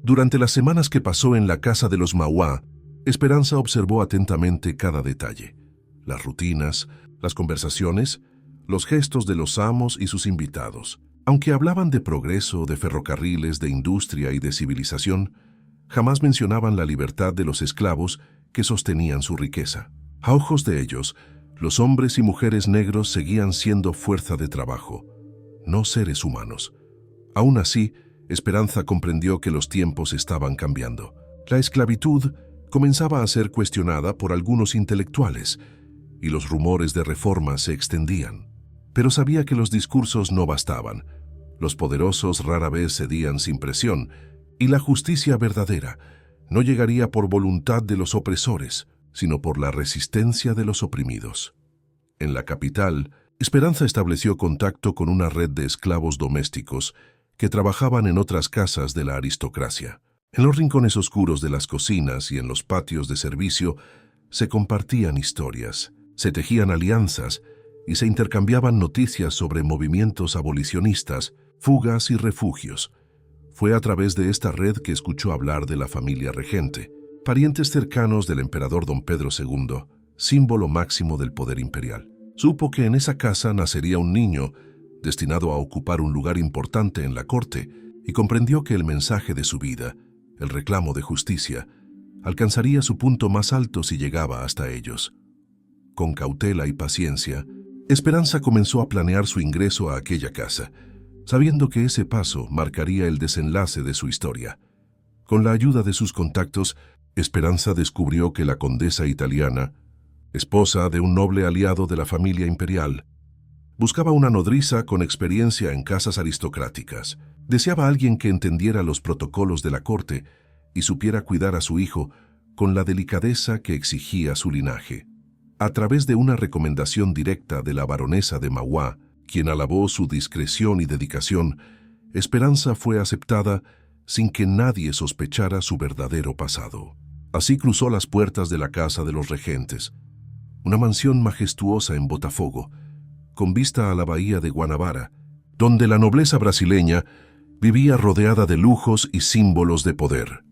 Durante las semanas que pasó en la casa de los Mauá, Esperanza observó atentamente cada detalle: las rutinas, las conversaciones, los gestos de los amos y sus invitados. Aunque hablaban de progreso, de ferrocarriles, de industria y de civilización, jamás mencionaban la libertad de los esclavos que sostenían su riqueza. A ojos de ellos, Los hombres y mujeres negros seguían siendo fuerza de trabajo, no seres humanos. Aún así, Esperanza comprendió que los tiempos estaban cambiando. La esclavitud comenzaba a ser cuestionada por algunos intelectuales y los rumores de reforma se extendían. Pero sabía que los discursos no bastaban. Los poderosos rara vez cedían sin presión y la justicia verdadera no llegaría por voluntad de los opresores, sino por la resistencia de los oprimidos. En la capital, Esperanza estableció contacto con una red de esclavos domésticos que trabajaban en otras casas de la aristocracia. En los rincones oscuros de las cocinas y en los patios de servicio se compartían historias, se tejían alianzas y se intercambiaban noticias sobre movimientos abolicionistas, fugas y refugios. Fue a través de esta red que escuchó hablar de la familia regente, parientes cercanos del emperador don Pedro II, símbolo máximo del poder imperial. Supo que en esa casa nacería un niño destinado a ocupar un lugar importante en la corte y comprendió que el mensaje de su vida, el reclamo de justicia, alcanzaría su punto más alto si llegaba hasta ellos. Con cautela y paciencia, Esperanza comenzó a planear su ingreso a aquella casa, sabiendo que ese paso marcaría el desenlace de su historia. Con la ayuda de sus contactos, Esperanza descubrió que la condesa italiana, esposa de un noble aliado de la familia imperial, buscaba una nodriza con experiencia en casas aristocráticas. Deseaba a alguien que entendiera los protocolos de la corte y supiera cuidar a su hijo con la delicadeza que exigía su linaje. A través de una recomendación directa de la baronesa de Mauá, quien alabó su discreción y dedicación, Esperanza fue aceptada sin que nadie sospechara su verdadero pasado. Así cruzó las puertas de la casa de los regentes, una mansión majestuosa en Botafogo, con vista a la bahía de Guanabara, donde la nobleza brasileña vivía rodeada de lujos y símbolos de poder.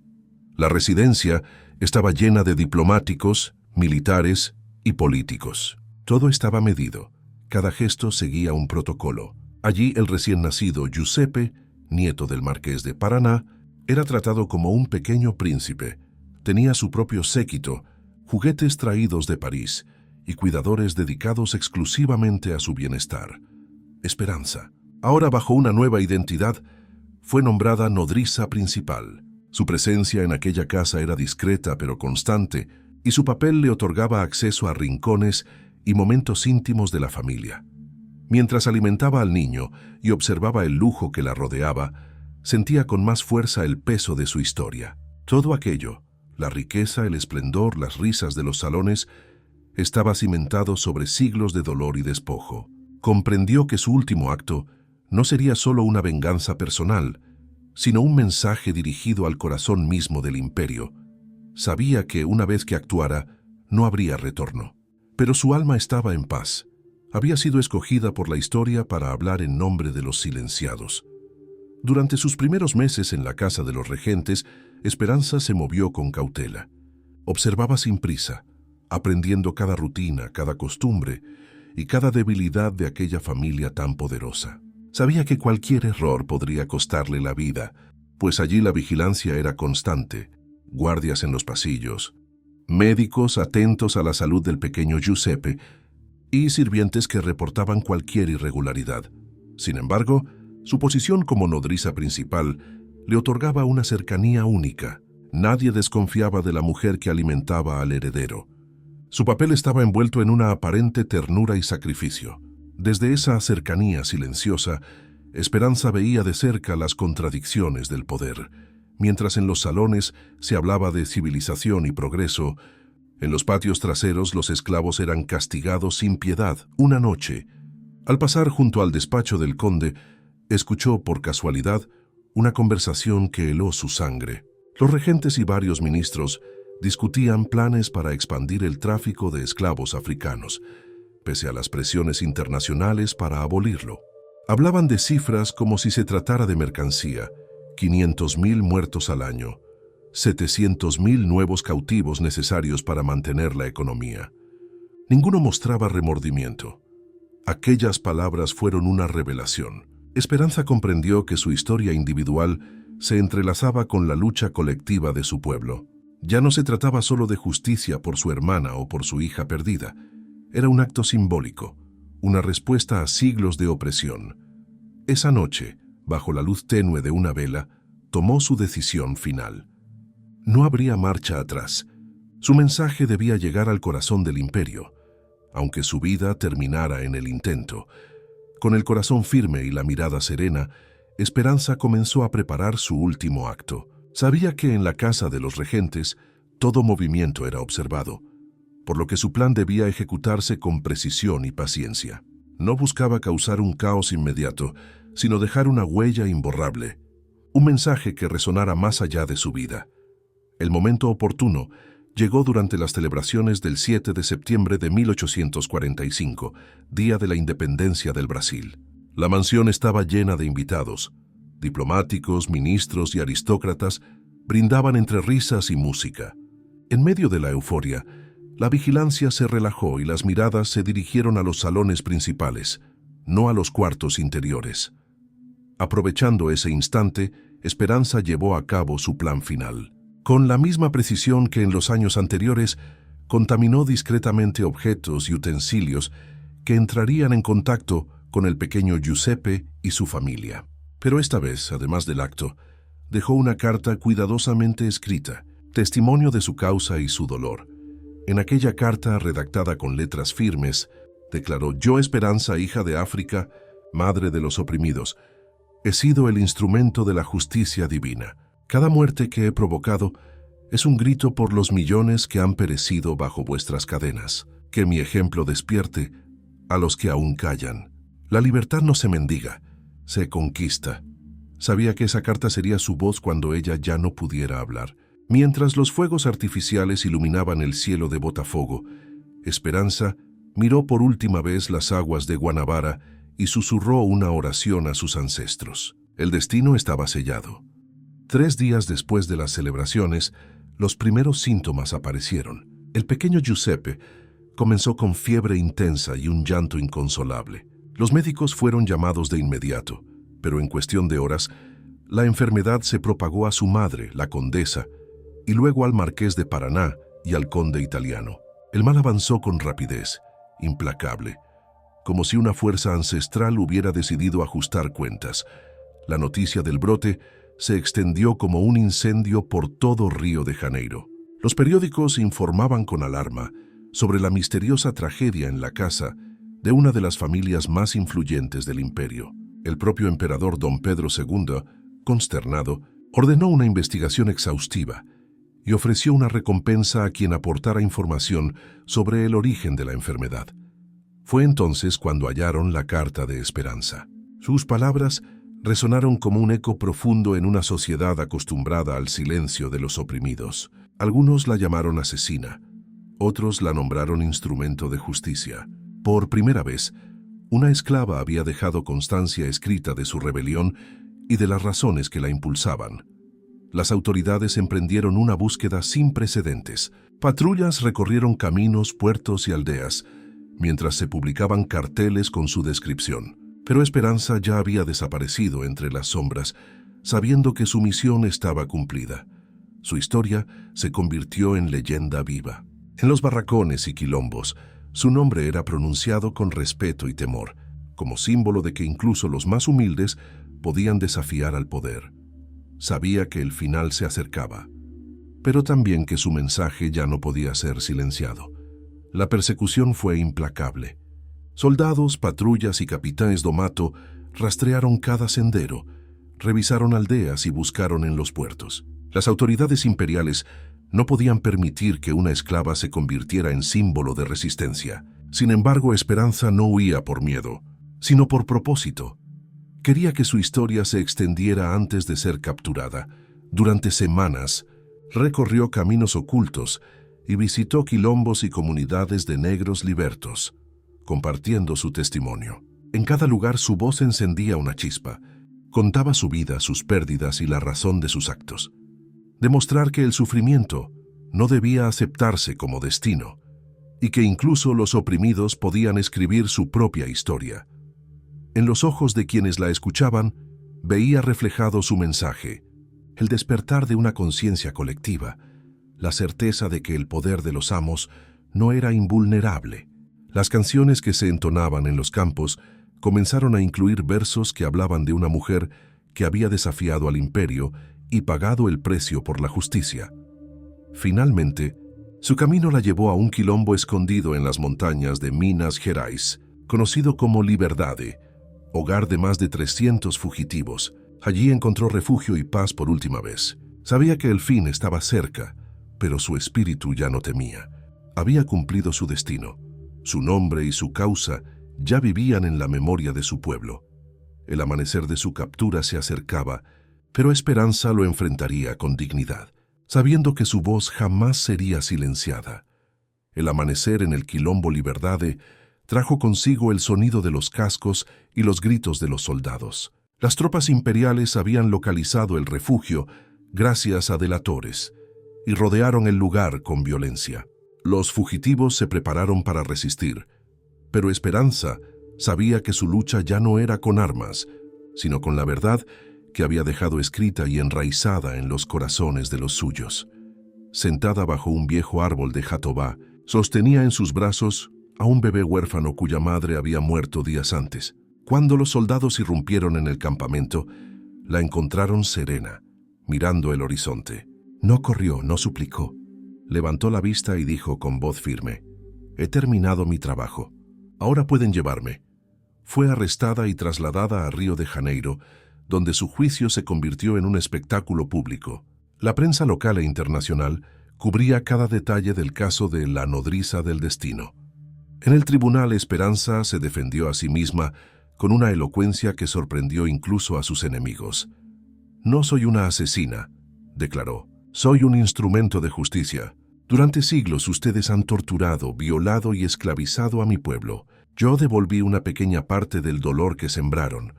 La residencia estaba llena de diplomáticos, militares y políticos. Todo estaba medido, cada gesto seguía un protocolo. Allí el recién nacido Giuseppe, nieto del marqués de Paraná, era tratado como un pequeño príncipe. Tenía su propio séquito, juguetes traídos de París y cuidadores dedicados exclusivamente a su bienestar. Esperanza, ahora bajo una nueva identidad, fue nombrada nodriza principal. Su presencia en aquella casa era discreta pero constante, y su papel le otorgaba acceso a rincones y momentos íntimos de la familia. Mientras alimentaba al niño y observaba el lujo que la rodeaba, sentía con más fuerza el peso de su historia. Todo aquello, la riqueza, el esplendor, las risas de los salones, estaba cimentado sobre siglos de dolor y despojo. Comprendió que su último acto no sería solo una venganza personal, sino un mensaje dirigido al corazón mismo del imperio. Sabía que una vez que actuara, no habría retorno. Pero su alma estaba en paz. Había sido escogida por la historia para hablar en nombre de los silenciados. Durante sus primeros meses en la casa de los regentes, Esperanza se movió con cautela. Observaba sin prisa, aprendiendo cada rutina, cada costumbre y cada debilidad de aquella familia tan poderosa. Sabía que cualquier error podría costarle la vida, pues allí la vigilancia era constante, guardias en los pasillos, médicos atentos a la salud del pequeño Giuseppe y sirvientes que reportaban cualquier irregularidad. Sin embargo, su posición como nodriza principal le otorgaba una cercanía única. Nadie desconfiaba de la mujer que alimentaba al heredero. Su papel estaba envuelto en una aparente ternura y sacrificio. Desde esa cercanía silenciosa, Esperanza veía de cerca las contradicciones del poder. Mientras en los salones se hablaba de civilización y progreso, en los patios traseros los esclavos eran castigados sin piedad. Una noche, al pasar junto al despacho del conde, escuchó por casualidad una conversación que heló su sangre. Los regentes y varios ministros discutían planes para expandir el tráfico de esclavos africanos, pese a las presiones internacionales para abolirlo. Hablaban de cifras como si se tratara de mercancía: 500.000 muertos al año, 700.000 nuevos cautivos necesarios para mantener la economía. Ninguno mostraba remordimiento. Aquellas palabras fueron una revelación. Esperanza comprendió que su historia individual se entrelazaba con la lucha colectiva de su pueblo. Ya no se trataba solo de justicia por su hermana o por su hija perdida. Era un acto simbólico, una respuesta a siglos de opresión. Esa noche, bajo la luz tenue de una vela, tomó su decisión final. No habría marcha atrás. Su mensaje debía llegar al corazón del imperio, aunque su vida terminara en el intento. Con el corazón firme y la mirada serena, Esperanza comenzó a preparar su último acto. Sabía que en la casa de los regentes todo movimiento era observado, por lo que su plan debía ejecutarse con precisión y paciencia. No buscaba causar un caos inmediato, sino dejar una huella imborrable, un mensaje que resonara más allá de su vida. El momento oportuno llegó durante las celebraciones del 7 de septiembre de 1845, Día de la Independencia del Brasil. La mansión estaba llena de invitados. Diplomáticos, ministros y aristócratas brindaban entre risas y música. En medio de la euforia, la vigilancia se relajó y las miradas se dirigieron a los salones principales, no a los cuartos interiores. Aprovechando ese instante, Esperanza llevó a cabo su plan final. Con la misma precisión que en los años anteriores, contaminó discretamente objetos y utensilios que entrarían en contacto con el pequeño Giuseppe y su familia. Pero esta vez, además del acto, dejó una carta cuidadosamente escrita, testimonio de su causa y su dolor. En aquella carta, redactada con letras firmes, declaró: «Yo, Esperanza, hija de África, madre de los oprimidos, he sido el instrumento de la justicia divina. Cada muerte que he provocado es un grito por los millones que han perecido bajo vuestras cadenas. Que mi ejemplo despierte a los que aún callan. La libertad no se mendiga, se conquista». Sabía que esa carta sería su voz cuando ella ya no pudiera hablar. Mientras los fuegos artificiales iluminaban el cielo de Botafogo, Esperanza miró por última vez las aguas de Guanabara y susurró una oración a sus ancestros. El destino estaba sellado. 3 días después de las celebraciones, los primeros síntomas aparecieron. El pequeño Giuseppe comenzó con fiebre intensa y un llanto inconsolable. Los médicos fueron llamados de inmediato, pero en cuestión de horas, la enfermedad se propagó a su madre, la condesa, y luego al marqués de Paraná y al conde italiano. El mal avanzó con rapidez, implacable, como si una fuerza ancestral hubiera decidido ajustar cuentas. La noticia del brote se extendió como un incendio por todo Río de Janeiro. Los periódicos informaban con alarma sobre la misteriosa tragedia en la casa de una de las familias más influyentes del imperio. El propio emperador don Pedro II, consternado, ordenó una investigación exhaustiva y ofreció una recompensa a quien aportara información sobre el origen de la enfermedad. Fue entonces cuando hallaron la carta de Esperanza. Sus palabras resonaron como un eco profundo en una sociedad acostumbrada al silencio de los oprimidos. Algunos la llamaron asesina, otros la nombraron instrumento de justicia. Por primera vez, una esclava había dejado constancia escrita de su rebelión y de las razones que la impulsaban. Las autoridades emprendieron una búsqueda sin precedentes. Patrullas recorrieron caminos, puertos y aldeas, mientras se publicaban carteles con su descripción. Pero Esperanza ya había desaparecido entre las sombras, sabiendo que su misión estaba cumplida. Su historia se convirtió en leyenda viva. En los barracones y quilombos, su nombre era pronunciado con respeto y temor, como símbolo de que incluso los más humildes podían desafiar al poder. Sabía que el final se acercaba, pero también que su mensaje ya no podía ser silenciado. La persecución fue implacable. Soldados, patrullas y capitanes do mato rastrearon cada sendero, revisaron aldeas y buscaron en los puertos. Las autoridades imperiales no podían permitir que una esclava se convirtiera en símbolo de resistencia. Sin embargo, Esperanza no huía por miedo, sino por propósito. Quería que su historia se extendiera antes de ser capturada. Durante semanas, recorrió caminos ocultos y visitó quilombos y comunidades de negros libertos, compartiendo su testimonio. En cada lugar su voz encendía una chispa. Contaba su vida, sus pérdidas y la razón de sus actos. Demostrar que el sufrimiento no debía aceptarse como destino y que incluso los oprimidos podían escribir su propia historia. En los ojos de quienes la escuchaban, veía reflejado su mensaje, el despertar de una conciencia colectiva, la certeza de que el poder de los amos no era invulnerable. Las canciones que se entonaban en los campos comenzaron a incluir versos que hablaban de una mujer que había desafiado al imperio y pagado el precio por la justicia. Finalmente, su camino la llevó a un quilombo escondido en las montañas de Minas Gerais, conocido como Liberdade, hogar de más de 300 fugitivos. Allí encontró refugio y paz por última vez. Sabía que el fin estaba cerca, pero su espíritu ya no temía. Había cumplido su destino. Su nombre y su causa ya vivían en la memoria de su pueblo. El amanecer de su captura se acercaba, pero Esperanza lo enfrentaría con dignidad, sabiendo que su voz jamás sería silenciada. El amanecer en el quilombo Liberdade trajo consigo el sonido de los cascos y los gritos de los soldados. Las tropas imperiales habían localizado el refugio gracias a delatores y rodearon el lugar con violencia. Los fugitivos se prepararon para resistir, pero Esperanza sabía que su lucha ya no era con armas, sino con la verdad que había dejado escrita y enraizada en los corazones de los suyos. Sentada bajo un viejo árbol de Jatobá, sostenía en sus brazos a un bebé huérfano cuya madre había muerto días antes. Cuando los soldados irrumpieron en el campamento, la encontraron serena, mirando el horizonte. No corrió, no suplicó. Levantó la vista y dijo con voz firme: «He terminado mi trabajo. Ahora pueden llevarme». Fue arrestada y trasladada a Río de Janeiro, donde su juicio se convirtió en un espectáculo público. La prensa local e internacional cubría cada detalle del caso de la nodriza del destino. En el tribunal, Esperanza se defendió a sí misma con una elocuencia que sorprendió incluso a sus enemigos. «No soy una asesina», declaró. «Soy un instrumento de justicia. Durante siglos ustedes han torturado, violado y esclavizado a mi pueblo. Yo devolví una pequeña parte del dolor que sembraron».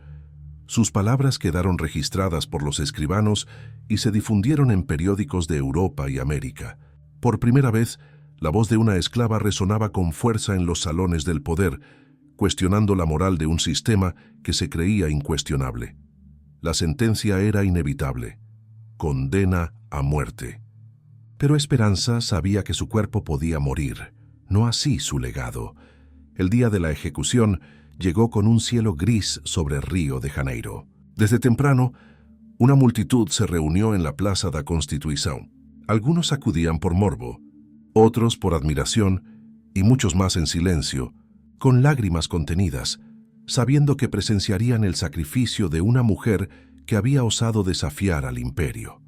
Sus palabras quedaron registradas por los escribanos y se difundieron en periódicos de Europa y América. Por primera vez, la voz de una esclava resonaba con fuerza en los salones del poder, cuestionando la moral de un sistema que se creía incuestionable. La sentencia era inevitable: condena a muerte. Pero Esperanza sabía que su cuerpo podía morir, no así su legado. El día de la ejecución llegó con un cielo gris sobre Río de Janeiro. Desde temprano, una multitud se reunió en la Plaza da Constituição. Algunos acudían por morbo, otros por admiración y muchos más en silencio, con lágrimas contenidas, sabiendo que presenciarían el sacrificio de una mujer que había osado desafiar al imperio.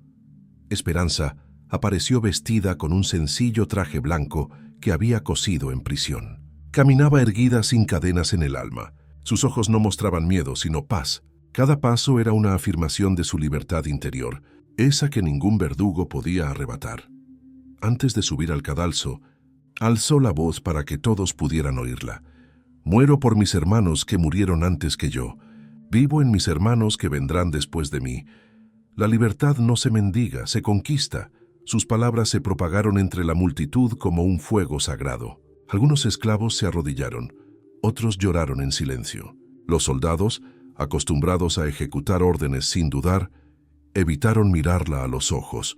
Esperanza apareció vestida con un sencillo traje blanco que había cosido en prisión. Caminaba erguida sin cadenas en el alma. Sus ojos no mostraban miedo, sino paz. Cada paso era una afirmación de su libertad interior, esa que ningún verdugo podía arrebatar. Antes de subir al cadalso, alzó la voz para que todos pudieran oírla. «Muero por mis hermanos que murieron antes que yo. Vivo en mis hermanos que vendrán después de mí. La libertad no se mendiga, se conquista». Sus palabras se propagaron entre la multitud como un fuego sagrado. Algunos esclavos se arrodillaron, otros lloraron en silencio. Los soldados, acostumbrados a ejecutar órdenes sin dudar, evitaron mirarla a los ojos.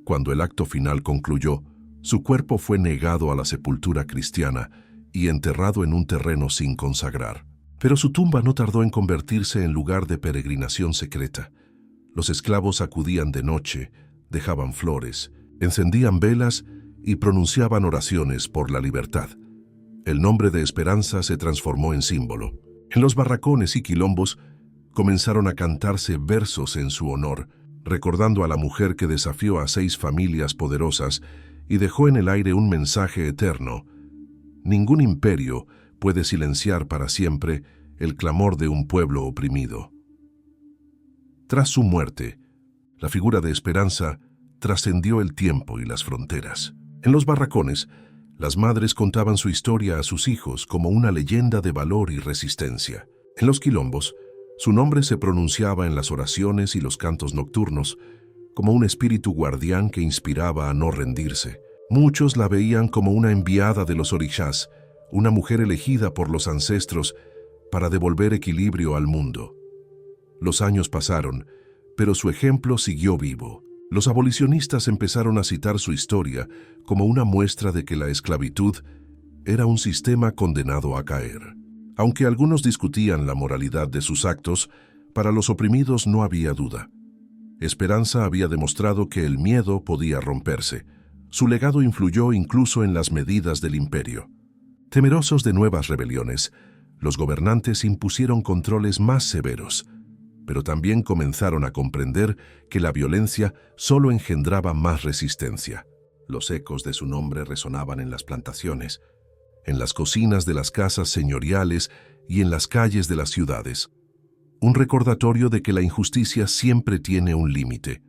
Cuando el acto final concluyó, su cuerpo fue negado a la sepultura cristiana y enterrado en un terreno sin consagrar. Pero su tumba no tardó en convertirse en lugar de peregrinación secreta. Los esclavos acudían de noche, dejaban flores, encendían velas y pronunciaban oraciones por la libertad. El nombre de Esperanza se transformó en símbolo. En los barracones y quilombos comenzaron a cantarse versos en su honor, recordando a la mujer que desafió a 6 familias poderosas y dejó en el aire un mensaje eterno: ningún imperio puede silenciar para siempre el clamor de un pueblo oprimido. Tras su muerte, la figura de Esperanza trascendió el tiempo y las fronteras. En los barracones, las madres contaban su historia a sus hijos como una leyenda de valor y resistencia. En los quilombos, su nombre se pronunciaba en las oraciones y los cantos nocturnos, como un espíritu guardián que inspiraba a no rendirse. Muchos la veían como una enviada de los orixás, una mujer elegida por los ancestros para devolver equilibrio al mundo. Los años pasaron, pero su ejemplo siguió vivo. Los abolicionistas empezaron a citar su historia como una muestra de que la esclavitud era un sistema condenado a caer. Aunque algunos discutían la moralidad de sus actos, para los oprimidos no había duda. Esperanza había demostrado que el miedo podía romperse. Su legado influyó incluso en las medidas del imperio. Temerosos de nuevas rebeliones, los gobernantes impusieron controles más severos, pero también comenzaron a comprender que la violencia solo engendraba más resistencia. Los ecos de su nombre resonaban en las plantaciones, en las cocinas de las casas señoriales y en las calles de las ciudades. Un recordatorio de que la injusticia siempre tiene un límite.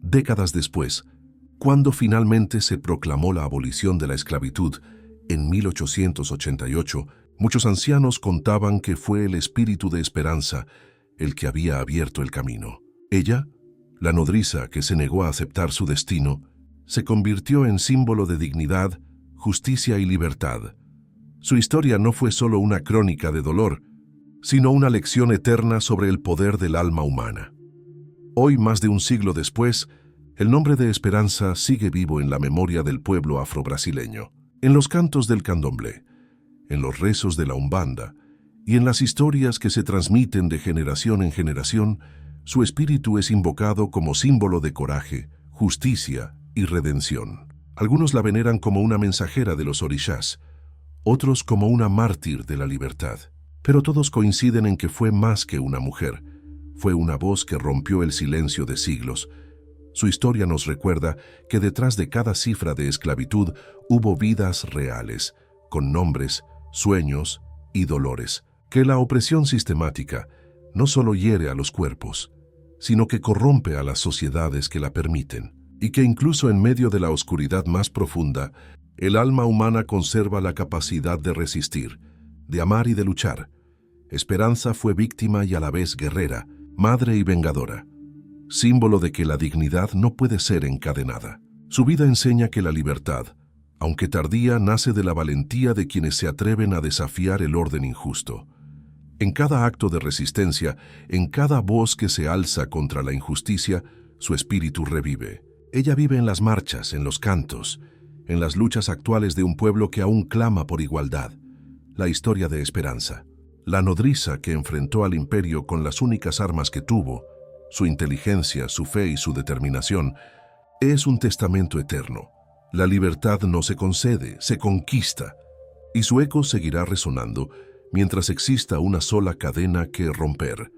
Décadas después, cuando finalmente se proclamó la abolición de la esclavitud, en 1888, muchos ancianos contaban que fue el espíritu de Esperanza el que había abierto el camino. Ella, la nodriza que se negó a aceptar su destino, se convirtió en símbolo de dignidad, justicia y libertad. Su historia no fue solo una crónica de dolor, sino una lección eterna sobre el poder del alma humana. Hoy, más de un siglo después, el nombre de Esperanza sigue vivo en la memoria del pueblo afrobrasileño, en los cantos del candomblé, en los rezos de la umbanda y en las historias que se transmiten de generación en generación. Su espíritu es invocado como símbolo de coraje, justicia y redención. Algunos la veneran como una mensajera de los orishás, otros como una mártir de la libertad. Pero todos coinciden en que fue más que una mujer. Fue una voz que rompió el silencio de siglos. Su historia nos recuerda que detrás de cada cifra de esclavitud hubo vidas reales, con nombres, sueños y dolores. Que la opresión sistemática no solo hiere a los cuerpos, sino que corrompe a las sociedades que la permiten, y que incluso en medio de la oscuridad más profunda, el alma humana conserva la capacidad de resistir, de amar y de luchar. Esperanza fue víctima y a la vez guerrera, madre y vengadora, símbolo de que la dignidad no puede ser encadenada. Su vida enseña que la libertad, aunque tardía, nace de la valentía de quienes se atreven a desafiar el orden injusto. En cada acto de resistencia, en cada voz que se alza contra la injusticia, su espíritu revive. Ella vive en las marchas, en los cantos, en las luchas actuales de un pueblo que aún clama por igualdad. La historia de Esperanza, la nodriza que enfrentó al imperio con las únicas armas que tuvo, su inteligencia, su fe y su determinación, es un testamento eterno. La libertad no se concede, se conquista, y su eco seguirá resonando mientras exista una sola cadena que romper: